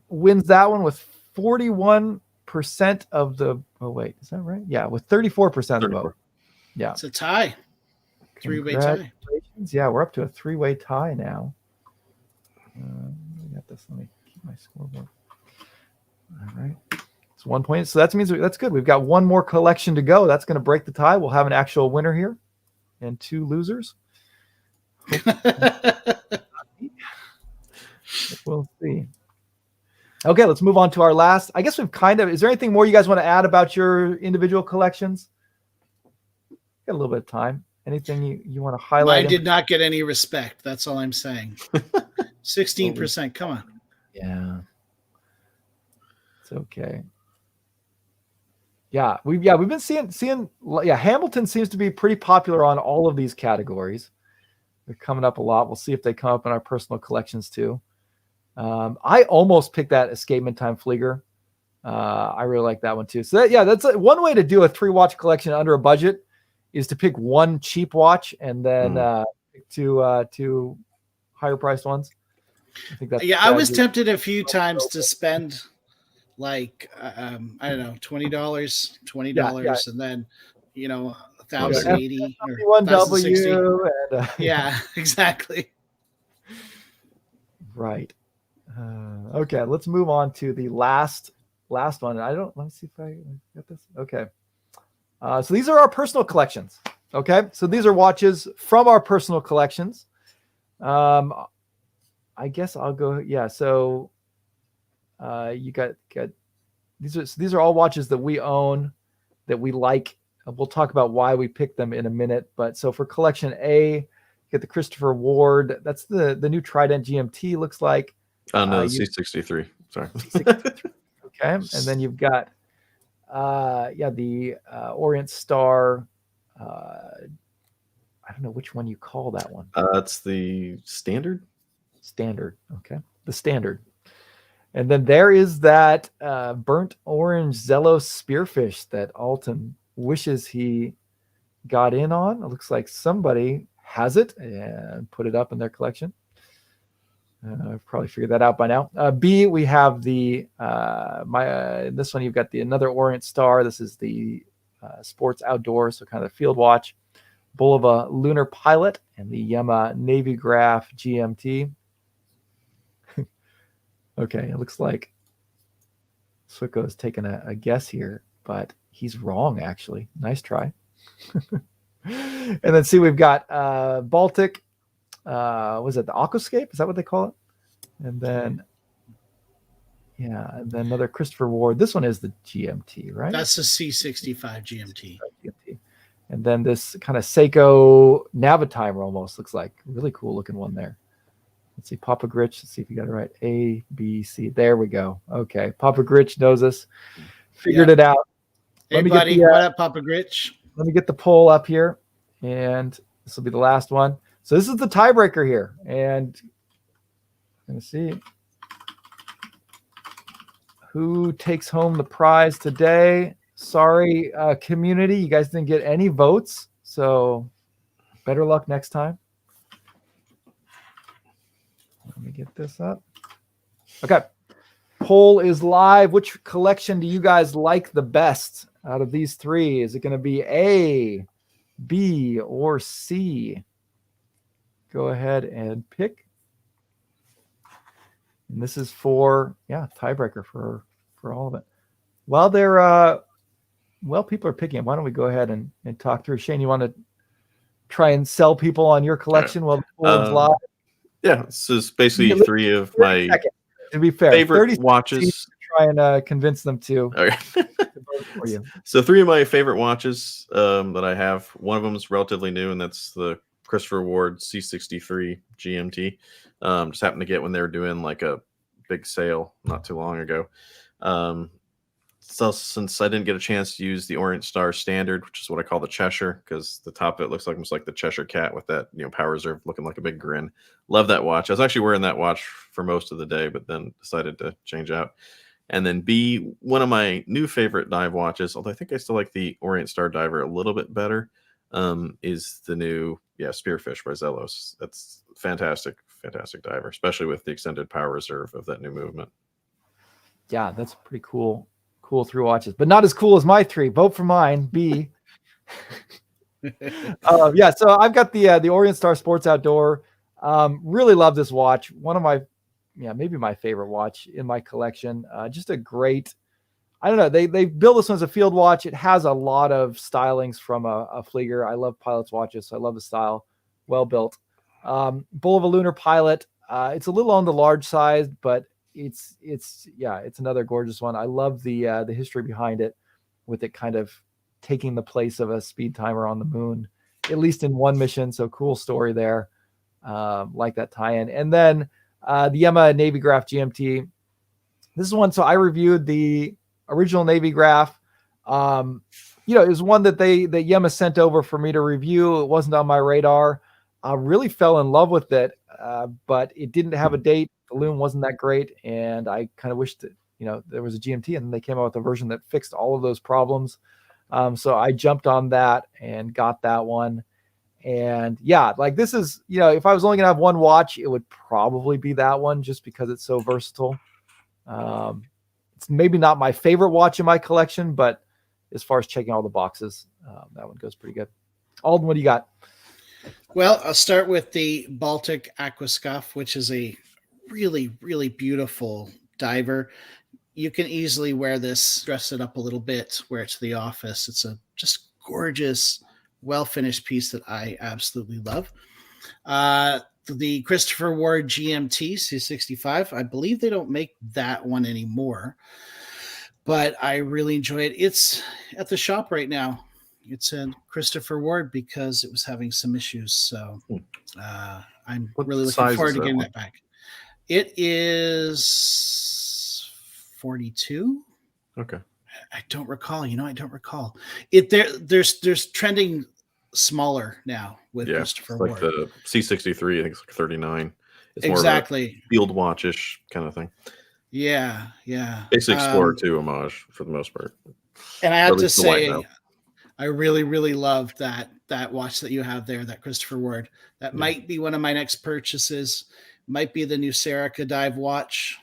wins that one with 41% of the. Oh wait, is that right? Yeah, with 34% of the vote. Yeah, it's a tie. Three-way tie. Yeah, we're up to a three-way tie now. I got this. Let me keep my scoreboard. All right. It's 1 point. So that means that's good. We've got one more collection to go. That's going to break the tie. We'll have an actual winner here and two losers. We'll see. Okay, let's move on to our last. I guess we've is there anything more you guys want to add about your individual collections? Got a little bit of time. Anything you want to highlight? Mine did not get any respect. That's all I'm saying. 16%. Come on. Yeah. It's okay. Yeah, we've been seeing Hamilton seems to be pretty popular on all of these categories. They're coming up a lot. We'll see if they come up in our personal collections too. I almost picked that Escapement Time Flieger. I really like that one too. So that's one way to do a 3-watch collection under a budget is to pick one cheap watch and then pick two higher priced ones. I think that's I was tempted a few times to spend like I don't know, $20, and then $1,080 or $1,060. And, yeah, exactly. Right. Okay, let's move on to the last one. Let me see if I got this. Okay. So these are our personal collections. Okay, so these are watches from our personal collections. I guess I'll go. Yeah. So you got these are all watches that we own, that we like. We'll talk about why we picked them in a minute. But so for collection A, you get the Christopher Ward. That's the new Trident GMT. Looks like. Oh no, C63. Sorry. C63. Okay, and then you've got the Orient Star. I don't know which one you call that one. It's the standard. Standard. Okay. The standard. And then there is that burnt orange Zellos spearfish that Alton wishes he got in on. It looks like somebody has it and put it up in their collection. I've probably figured that out by now. B, we have the this one. You've got another Orient Star. This is the sports outdoors, so kind of field watch. Bulova Lunar Pilot and the Yema Navy Graph GMT. Okay, it looks like Swicko has taken a guess here, but he's wrong actually. Nice try. And then see, we've got Baltic. Was it the Aquascape? Is that what they call it? And then, yeah, and then another Christopher Ward. This one is the GMT, right? That's the C65 GMT. And then this kind of Seiko Navitimer almost looks like. Really cool looking one there. Let's see, Papa Gritch. Let's see if you got it right. A, B, C. There we go. Okay, Papa Gritch knows us. Figured it out. Hey, buddy. What up, Papa Gritch? Let me get the poll up here, and this will be the last one. So this is the tiebreaker here, and I'm going to see who takes home the prize today. Sorry, community, you guys didn't get any votes, so better luck next time. Let me get this up. Okay, poll is live. Which collection do you guys like the best out of these three? Is it going to be A, B, or C? Go ahead and pick. And this is for, tiebreaker for all of it. While they're people are picking. Why don't we go ahead and talk through? Shane, you want to try and sell people on your collection while the poll is live? Yeah, this is basically three of my to be fair, favorite watches. To try and convince them to. Okay. To vote for you. So three of my favorite watches that I have. One of them is relatively new, and that's the Christopher Ward C63 GMT. Just happened to get when they were doing like a big sale not too long ago. So since I didn't get a chance to use the Orient Star Standard, which is what I call the Cheshire, because the top of it looks like almost like the Cheshire Cat with that, power reserve looking like a big grin. Love that watch. I was actually wearing that watch for most of the day, but then decided to change out. And then B, one of my new favorite dive watches, although I think I still like the Orient Star Diver a little bit better, is the new Spearfish by Zellos. That's fantastic diver, especially with the extended power reserve of that new movement. Yeah, that's pretty cool. Cool three watches, but not as cool as my three. Vote for mine, B. So I've got the Orient Star Sports Outdoor. Really love this watch. One of my, maybe my favorite watch in my collection. Just a great, I don't know. They built this one as a field watch. It has a lot of stylings from a Flieger. I love pilot's watches, so I love the style. Well built. Bulova Lunar Pilot. It's a little on the large side, but it's another gorgeous one. I love the history behind it, with it kind of taking the place of a speed timer on the moon, at least in one mission. So cool story there. Like that tie-in. And then the Yema Navy Graph GMT. This is one. So I reviewed the original Navy Graph. It was one that Yema sent over for me to review. It wasn't on my radar. I really fell in love with it, but it didn't have a date. The loom wasn't that great, and I kind of wished that there was a GMT, and they came out with a version that fixed all of those problems. So I jumped on that and got that one. And this is, if I was only gonna have one watch, it would probably be that one, just because it's so versatile. It's maybe not my favorite watch in my collection, but as far as checking all the boxes, that one goes pretty good. Alden, what do you got? Well, I'll start with the Baltic Aquascuff, which is a really, really beautiful diver. You can easily wear this, dress it up a little bit, wear it to the office. It's a just gorgeous, well-finished piece that I absolutely love. The Christopher Ward GMT C65, I believe they don't make that one anymore, but I really enjoy it. It's at the shop right now. It's in Christopher Ward because it was having some issues. So I'm really looking forward to getting that back. It is 42. Okay. I don't recall. I don't recall. There's trending smaller now with Christopher Ward. Like the C63, I think it's like 39. It's more exactly. of a field watch-ish kind of thing. Yeah. Basically Explorer 2 homage for the most part. And I have to say, I really, really loved that watch that you have there, that Christopher Ward. That might be one of my next purchases. Might be the new Serica dive watch.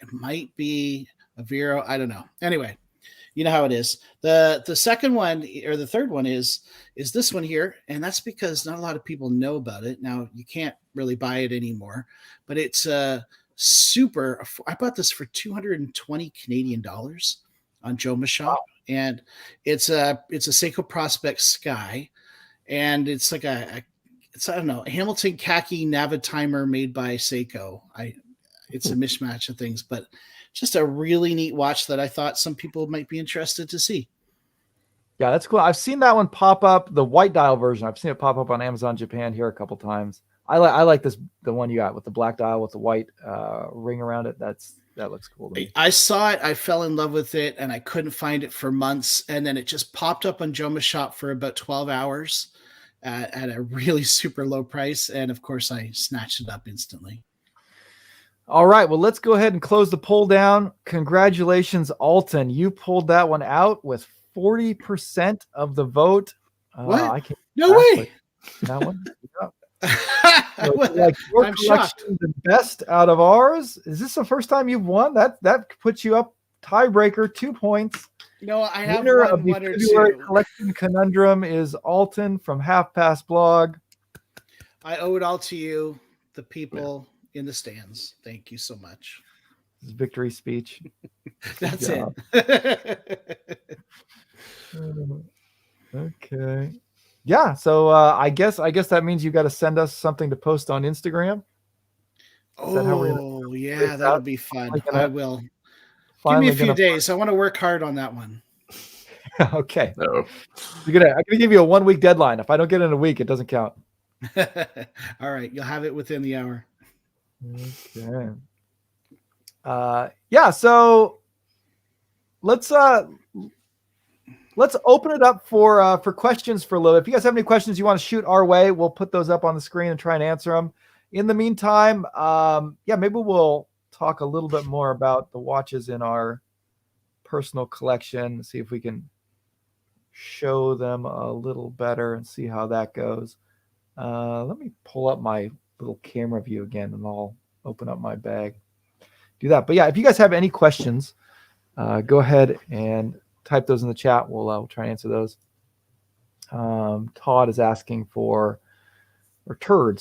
It might be a Vero. I don't know. Anyway, you know how it is. The second one, or the third one, is this one here, and that's because not a lot of people know about it. Now you can't really buy it anymore, but it's super. I bought this for 220 Canadian dollars on Joma Shop, and it's a Seiko Prospect Sky, and it's like it's I don't know, a Hamilton khaki Navitimer made by Seiko. It's a mishmash of things, but just a really neat watch that I thought some people might be interested to see. Yeah, that's cool. I've seen that one pop up, the white dial version. I've seen it pop up on Amazon Japan here a couple times. I like this, the one you got with the black dial with the white ring around it. That looks cool to me. I saw it, I fell in love with it, and I couldn't find it for months, and then it just popped up on Joma Shop for about 12 hours at a really super low price, and of course I snatched it up instantly. All right, well, let's go ahead and close the poll down. Congratulations, Alton. You pulled that one out with 40% of the vote. What? I can't No way. That one. Yeah. So like your I'm collection shocked. is the best out of ours. Is this the first time you've won? That puts you up tiebreaker, 2 points. No, I have Winner one of the or February two. Collection Conundrum is Alton from Half Past Blog. I owe it all to you, the people in the stands. Thank you so much. His victory speech. That's job. it. Okay. Yeah. So I guess that means you got to send us something to post on Instagram. Oh, yeah, that'll be fun. I will. Give me a few days. I want to work hard on that one. Okay. No. I'm gonna give you a 1 week deadline. If I don't get it in a week, it doesn't count. All right, you'll have it within the hour. Okay. Yeah, so let's open it up for questions for a little bit. If you guys have any questions you want to shoot our way, we'll put those up on the screen and try and answer them. In the meantime, maybe we'll talk a little bit more about the watches in our personal collection, see if we can show them a little better and see how that goes. Let me pull up my little camera view again and I'll open up my bag. Do that. But yeah, if you guys have any questions, go ahead and type those in the chat. We'll try and answer those. Todd is asking for, or Turd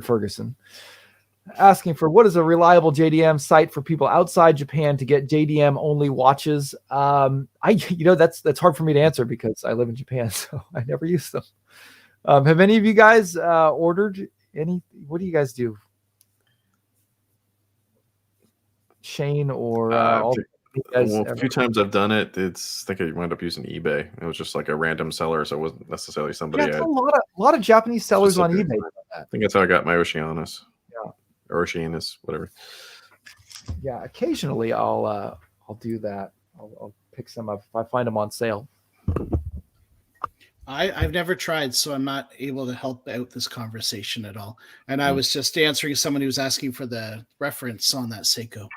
Ferguson, asking for what is a reliable JDM site for people outside Japan to get JDM only watches. That's hard for me to answer because I live in Japan, so I never use them. Have any of you guys ordered any? What do you guys do? Shane or a few times I've done it. I think I wound up using eBay. It was just like a random seller, so it wasn't necessarily somebody. Yeah, a lot of Japanese sellers on eBay. I think that's how I got my Oceanus. Yeah, or Oceanus, whatever. Yeah, occasionally I'll do that. I'll pick some up if I find them on sale. I've never tried, so I'm not able to help out this conversation at all. And I was just answering someone who was asking for the reference on that Seiko.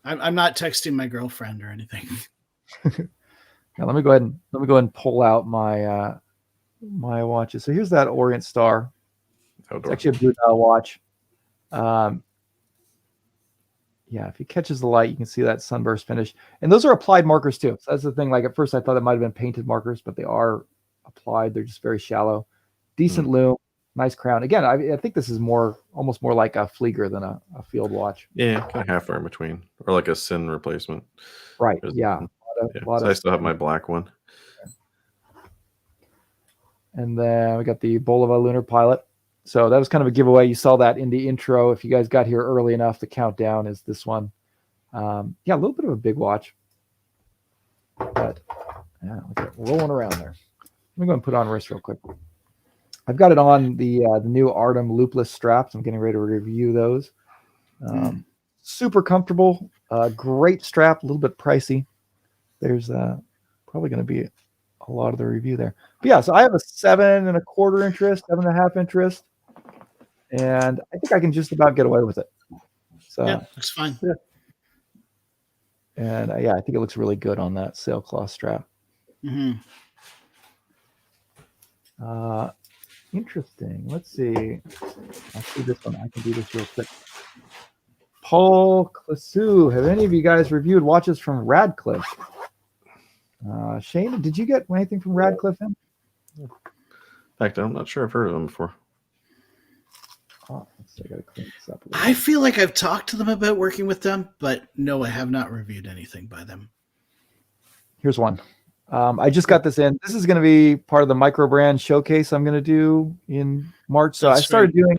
I'm not texting my girlfriend or anything. Now, let me go ahead and pull out my my watches. So here's that Orient Star. It's actually a blue dial watch. Yeah, if it catches the light, you can see that sunburst finish. And those are applied markers too. So that's the thing. Like at first I thought it might have been painted markers, but they are applied. They're just very shallow. Decent lume, nice crown. Again, I think this is almost more like a Flieger than a field watch. Yeah, kind of halfway in between. Or like a Sin replacement. Right, yeah. So I still have my black one. And then we got the Bolova Lunar Pilot. So that was kind of a giveaway. You saw that in the intro. If you guys got here early enough, the countdown is this one. Yeah, a little bit of a big watch. But yeah, rolling around there. Let me go and put on wrist real quick. I've got it on the new Artem loopless straps. I'm getting ready to review those. Super comfortable. Great strap, a little bit pricey. There's probably going to be a lot of the review there. But yeah, so I have a 7 1/4 interest, 7.5 interest. and I think I can just about get away with it. So Yeah, looks fine. And yeah, I think it looks really good on that sailcloth strap. Mm-hmm. Interesting. Let's see. I'll see this one. I can do this real quick. Paul Classu, have any of you guys reviewed watches from Radcliffe? Shane, did you get anything from Radcliffe? In fact, I'm not sure I've heard of them before. Oh, I gotta clean this up. I feel like I've talked to them about working with them, but no, I have not reviewed anything by them. Here's one. I just got this in. This is going to be part of the micro brand showcase I'm going to do in March. So I started doing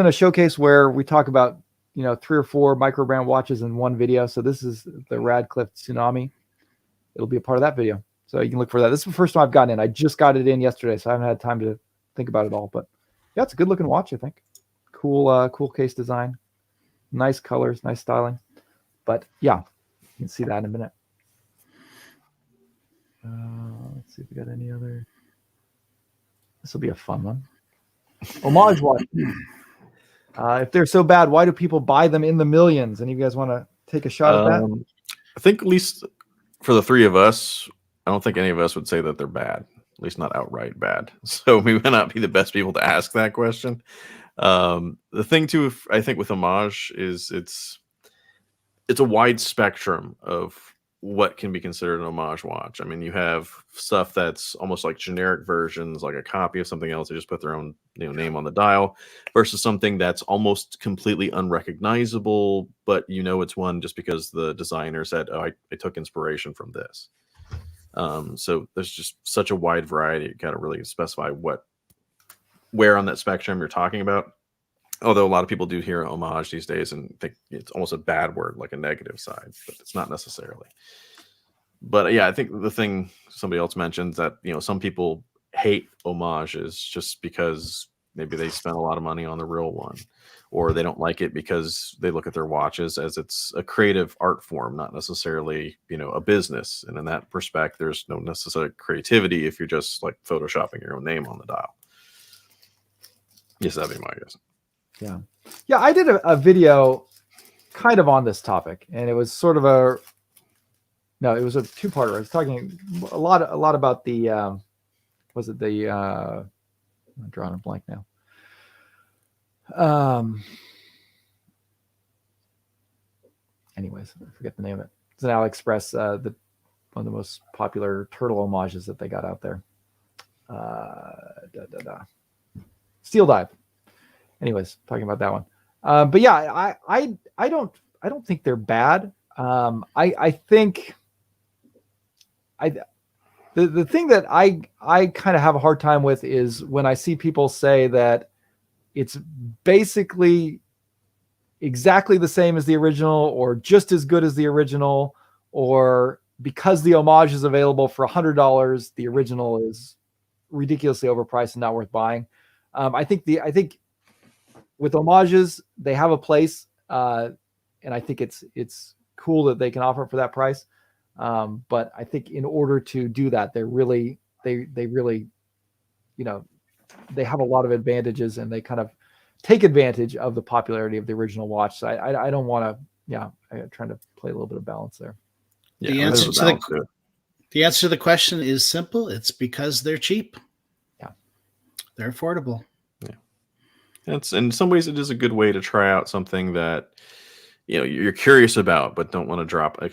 a showcase where we talk about 3 or 4 micro brand watches in one video. So this is the Radcliffe Tsunami. It'll be a part of that video. So you can look for that. This is the first one I've gotten in. I just got it in yesterday, so I haven't had time to think about it all. But yeah, it's a good looking watch, I think. Cool case design. Nice colors, nice styling. But yeah, you can see that in a minute. Let's see if we got any other. This will be a fun one. Homage watch. If they're so bad, why do people buy them in the millions? Any of you guys want to take a shot at that? I think at least for the 3 of us, I don't think any of us would say that they're bad. At least not outright bad. So we may not be the best people to ask that question. The thing too, I think with Homage is it's a wide spectrum of what can be considered an homage watch. I mean, you have stuff that's almost like generic versions, like a copy of something else. They just put their own name on the dial, versus something that's almost completely unrecognizable, but it's one just because the designer said, "Oh, I took inspiration from this." So there's just such a wide variety. You got to really specify where on that spectrum you're talking about. Although a lot of people do hear homage these days and think it's almost a bad word, like a negative side, but it's not necessarily. But yeah, I think the thing somebody else mentioned that, some people hate homages just because maybe they spent a lot of money on the real one, or they don't like it because they look at their watches as it's a creative art form, not necessarily, a business. And in that perspective, there's no necessary creativity if you're just like photoshopping your own name on the dial. Yes, that'd be my guess. Yeah, I did a video kind of on this topic, and it was sort of it was a 2-parter. I was talking a lot about the I'm drawing a blank now. Anyways, I forget the name of it. It's an AliExpress, one of the most popular turtle homages that they got out there. Steel Dive. Anyways, talking about that one. But yeah, I don't think they're bad. I think the thing that I kind of have a hard time with is when I see people say that it's basically exactly the same as the original, or just as good as the original, or because the homage is available for $100, the original is ridiculously overpriced and not worth buying. I think with homages, they have a place, and I think it's cool that they can offer it for that price. But I think in order to do that, they really, they have a lot of advantages, and they kind of take advantage of the popularity of the original watch. So I don't want to, I'm trying to play a little bit of balance there. The Yeah, answer to the question is simple. It's because they're cheap. Yeah, they're affordable. It's in some ways it is a good way to try out something that you're curious about but don't want to drop a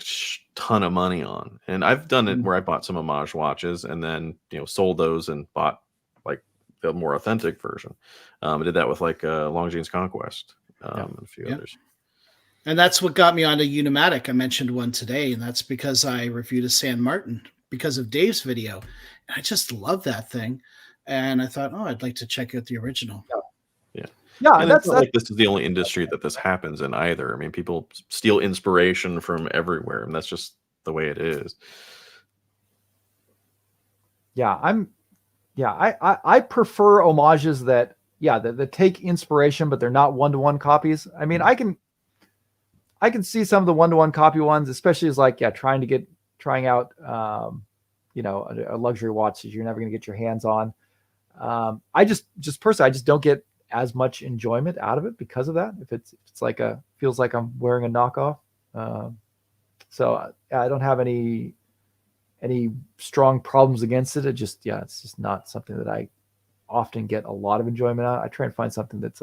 ton of money on. And I've done it where I bought some homage watches and then sold those and bought like the more authentic version. I did that with like Longines Conquest and a few others. And that's what got me onto Unimatic. I mentioned one today, and that's because I reviewed a San Martin because of Dave's video. And I just love that thing. And I thought, I'd like to check out the original. Yeah, and that's not like this is the only industry that this happens in either. I mean, people steal inspiration from everywhere, and that's just the way it is. Yeah, I prefer homages that take inspiration, but they're not one-to-one copies. I mean, I can see some of the one-to-one copy ones, especially as trying out a luxury watch that you're never going to get your hands on. I just personally, I just don't get as much enjoyment out of it because of that. If it's like feels like I'm wearing a knockoff. So I don't have any strong problems against it. It's just not something that I often get a lot of enjoyment out. I try and find something that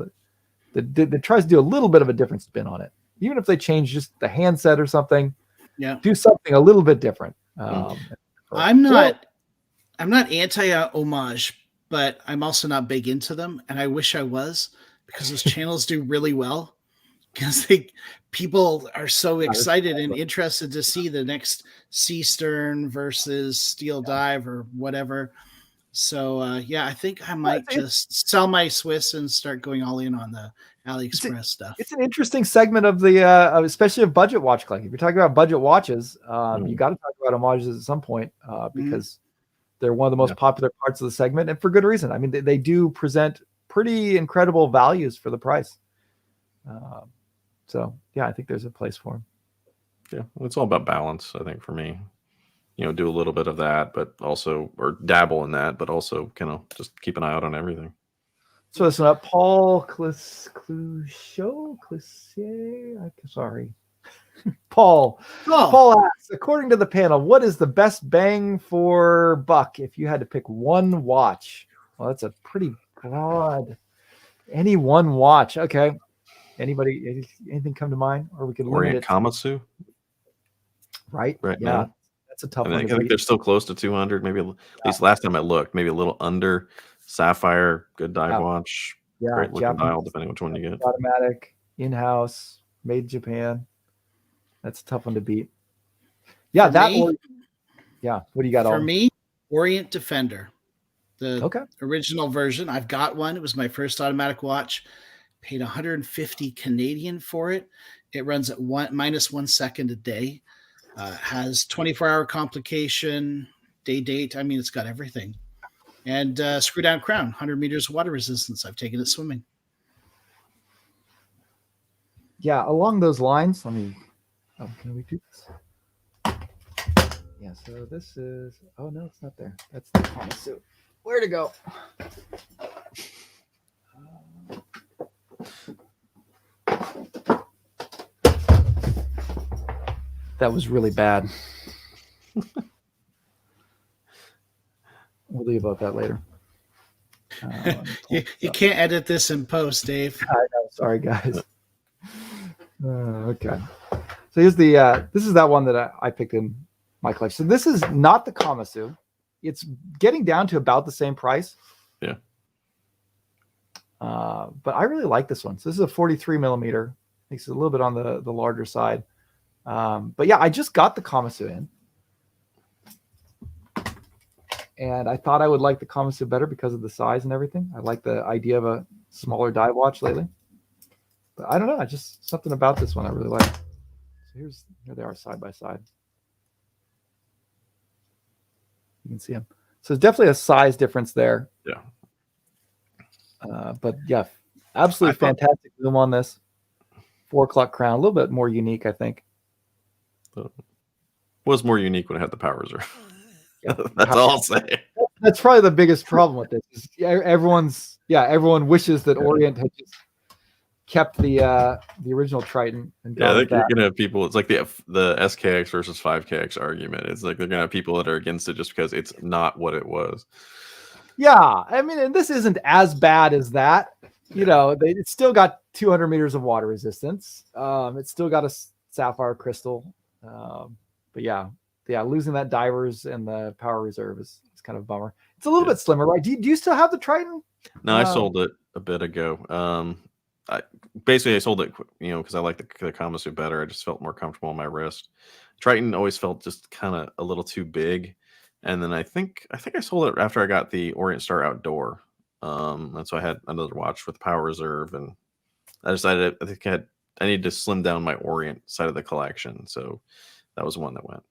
tries to do a little bit of a different spin on it, even if they change just the handset or something. Yeah, do something a little bit different. I'm not anti-homage, but I'm also not big into them, and I wish I was, because those channels do really well, because people are so excited and interested to see the next Sea Stern versus Steel Dive or whatever. So I think I might just sell my Swiss and start going all in on the AliExpress stuff. It's an interesting segment of the especially of budget watch collecting. If you're talking about budget watches, you got to talk about homages at some point because they're one of the most popular parts of the segment, and for good reason. I mean, they do present pretty incredible values for the price. So I think there's a place for them. Yeah, it's all about balance, I think, for me. Do a little bit of that, but also, or dabble in that, but also kind of just keep an eye out on everything. So this one up, Paul sorry. Paul asks, according to the panel, what is the best bang for buck if you had to pick one watch? Well, that's a pretty broad. Any one watch. Okay. Anybody, anything come to mind? Or we could limit Orient it. Kamatsu. Right Yeah. Now. That's a tough one. I think they're still close to 200. Maybe at least last time I looked, maybe a little under. Sapphire, good dive watch. Yeah. Great looking Japanese, dial, depending which one you get. Automatic, in-house, made in Japan. That's a tough one to beat. Yeah, what do you got for me? Orient Defender, the original version. I've got one. It was my first automatic watch. Paid 150 Canadian for it. It runs at -1 second a day. Has 24-hour complication, date. I mean, it's got everything. And screw down crown, 100 meters of water resistance. I've taken it swimming. Yeah, along those lines, can we do this? Yeah, so this is, oh no, it's not there. That's the Kamatsu. Where to go? That was really bad. We'll leave about that later. You can't edit this in post, Dave. I know. Sorry, guys. Okay. So here's the. This is that one that I picked in my collection. So this is not the Kamatsu. It's getting down to about the same price. Yeah. But I really like this one. So this is a 43 millimeter. It's a little bit on the larger side. But yeah, I just got the Kamatsu in. And I thought I would like the Kamatsu better because of the size and everything. I like the idea of a smaller dive watch lately. But I don't know. Just something about this one I really like. So here they are side by side. You can see them. So there's definitely a size difference there. Yeah. But yeah, absolutely fantastic zoom on this. 4 o'clock crown, a little bit more unique, I think. Was more unique when it had the power reserve. Yeah, that's all I'll say. That's probably the biggest problem with this. Is everyone wishes that Orient had just kept the original Triton. And I think you're gonna have people. It's like the SKX versus 5KX argument. It's like they're gonna have people that are against it just because it's not what it was. Yeah, I mean, and this isn't as bad as that. It's still got 200 meters of water resistance. It's still got a sapphire crystal. But yeah, losing that divers and the power reserve is kind of a bummer. It's a little bit slimmer, right? Do you still have the Triton? No, I sold it a bit ago. I sold it, because I like the Kamatsu better. I just felt more comfortable on my wrist. Triton always felt just kind of a little too big. And then I think I sold it after I got the Orient Star Outdoor. And so I had another watch with power reserve, and I decided I need to slim down my Orient side of the collection. So that was one that went.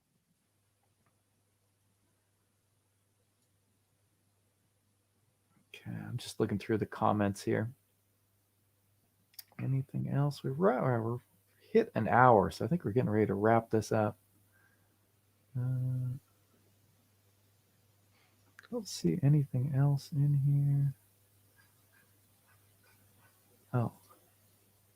Okay, I'm just looking through the comments here. Anything else? We're hit an hour, so I think we're getting ready to wrap this up. Don't see anything else in here. Oh,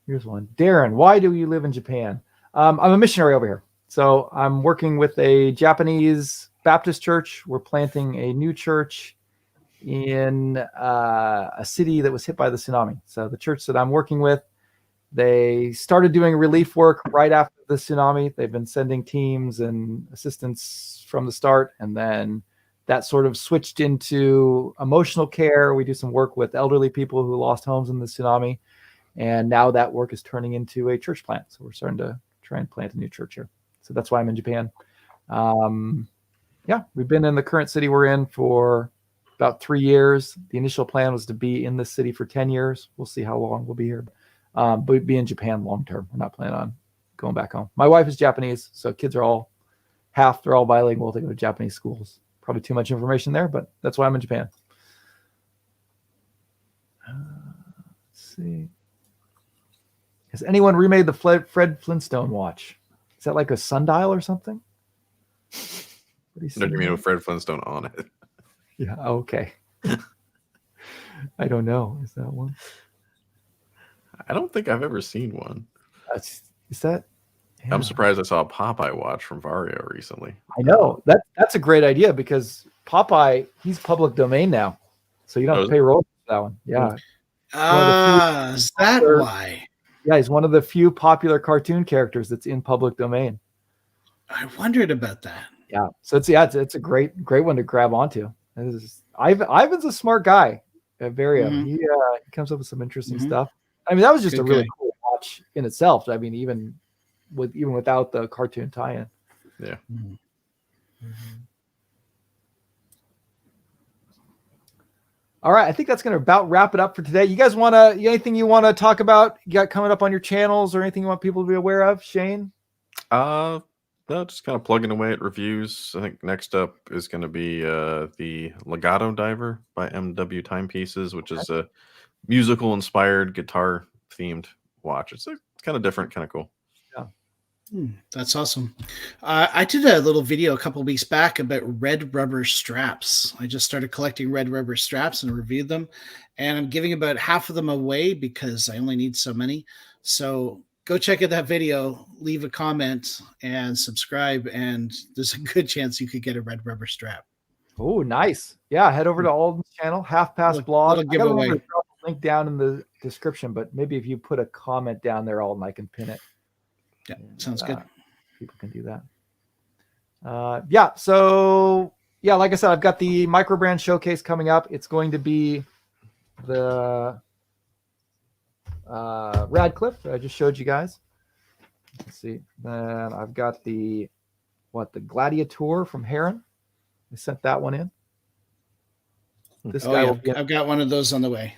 here's one. Darren, why do you live in Japan? I'm a missionary over here. So I'm working with a Japanese Baptist church. We're planting a new church in a city that was hit by the tsunami. So the church that I'm working with, they started doing relief work right after the tsunami. They've been sending teams and assistance from the start. And then that sort of switched into emotional care. We do some work with elderly people who lost homes in the tsunami. And now that work is turning into a church plant. So we're starting to try and plant a new church here. So that's why I'm in Japan. Yeah, we've been in the current city we're in for about 3 years. The initial plan was to be in this city for 10 years. We'll see how long we'll be here. But we'd be in Japan long term. We're not planning on going back home. My wife is Japanese, so kids are all they're all bilingual. They go to Japanese schools. Probably too much information there, but that's why I'm in Japan. Let's see. Has anyone remade the Fred Flintstone watch? Is that like a sundial or something? What do you mean with Fred Flintstone on it? Yeah, okay. I don't know. Is that one? I don't think I've ever seen one. Is that? Yeah. I'm surprised I saw a Popeye watch from Vario recently. I know. That's a great idea because Popeye, he's public domain now. So you don't have to pay royalties for that one. Yeah. Is that why? Yeah, he's one of the few popular cartoon characters that's in public domain. I wondered about that. Yeah. So it's a great one to grab onto. Ivan's a smart guy at Vario. Mm-hmm. He comes up with some interesting stuff. I mean, that was just a really cool watch in itself. I mean, even without the cartoon tie-in. Yeah. Mm-hmm. All right, I think that's going to about wrap it up for today. You guys anything you want to talk about? You got coming up on your channels or anything you want people to be aware of, Shane? No, just kind of plugging away at reviews. I think next up is going to be the Legato Diver by MW Timepieces, which is a musical-inspired, guitar-themed watch. It's kind of different, kind of cool. Yeah. That's awesome. I did a little video a couple weeks back about red rubber straps. I just started collecting red rubber straps and reviewed them, and I'm giving about half of them away because I only need so many. So go check out that video, leave a comment, and subscribe, and there's a good chance you could get a red rubber strap. Oh, nice. Yeah, head over to Alton's channel, Half Past Blog. Little giveaway. Drop a link down in the description, but maybe if you put a comment down there, Alton, I can pin it. Yeah, sounds good. People can do that. Yeah, so yeah, like I said, I've got the microbrand showcase coming up. It's going to be the Radcliffe that I just showed you guys. Let's see. Then I've got the Gladiator from Heron. I sent that one in. This guy will be I've got one of those on the way.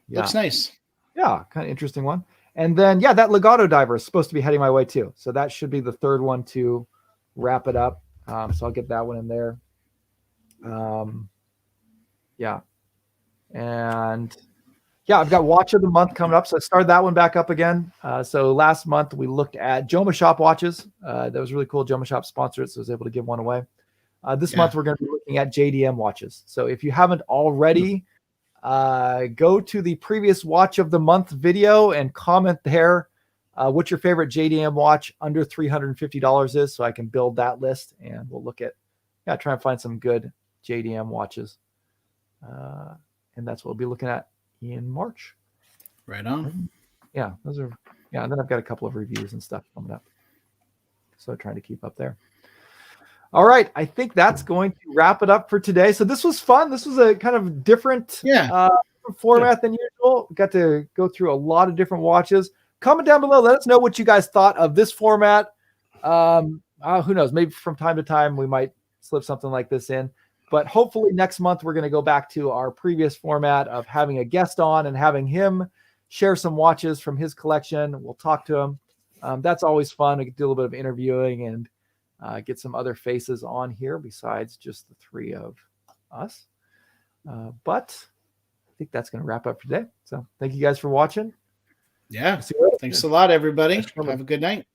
Yeah. Looks nice. Yeah, kind of interesting one. And then, yeah, that Legato Diver is supposed to be heading my way too. So that should be the third one to wrap it up. So I'll get that one in there. Yeah. And yeah, I've got Watch of the Month coming up. So I started that one back up again. So last month we looked at Joma Shop watches. That was really cool. Joma Shop sponsored it, so I was able to give one away. This month we're going to be looking at JDM watches. So if you haven't already, go to the previous Watch of the Month video and comment there what your favorite JDM watch under $350 is, so I can build that list, and we'll look at try and find some good JDM watches. And that's what we'll be looking at in March. Right on. Yeah, those are and then I've got a couple of reviews and stuff coming up. So trying to keep up there. All right, I think that's going to wrap it up for today. So this was fun. This was a kind of different format than usual. Got to go through a lot of different watches. Comment down below. Let us know what you guys thought of this format. Who knows? Maybe from time to time we might slip something like this in. But hopefully next month we're going to go back to our previous format of having a guest on and having him share some watches from his collection. We'll talk to him. That's always fun. We can do a little bit of interviewing and get some other faces on here besides just the three of us. But I think that's going to wrap up for today. So thank you guys for watching. Yeah. Thanks a lot, everybody. Have a good night.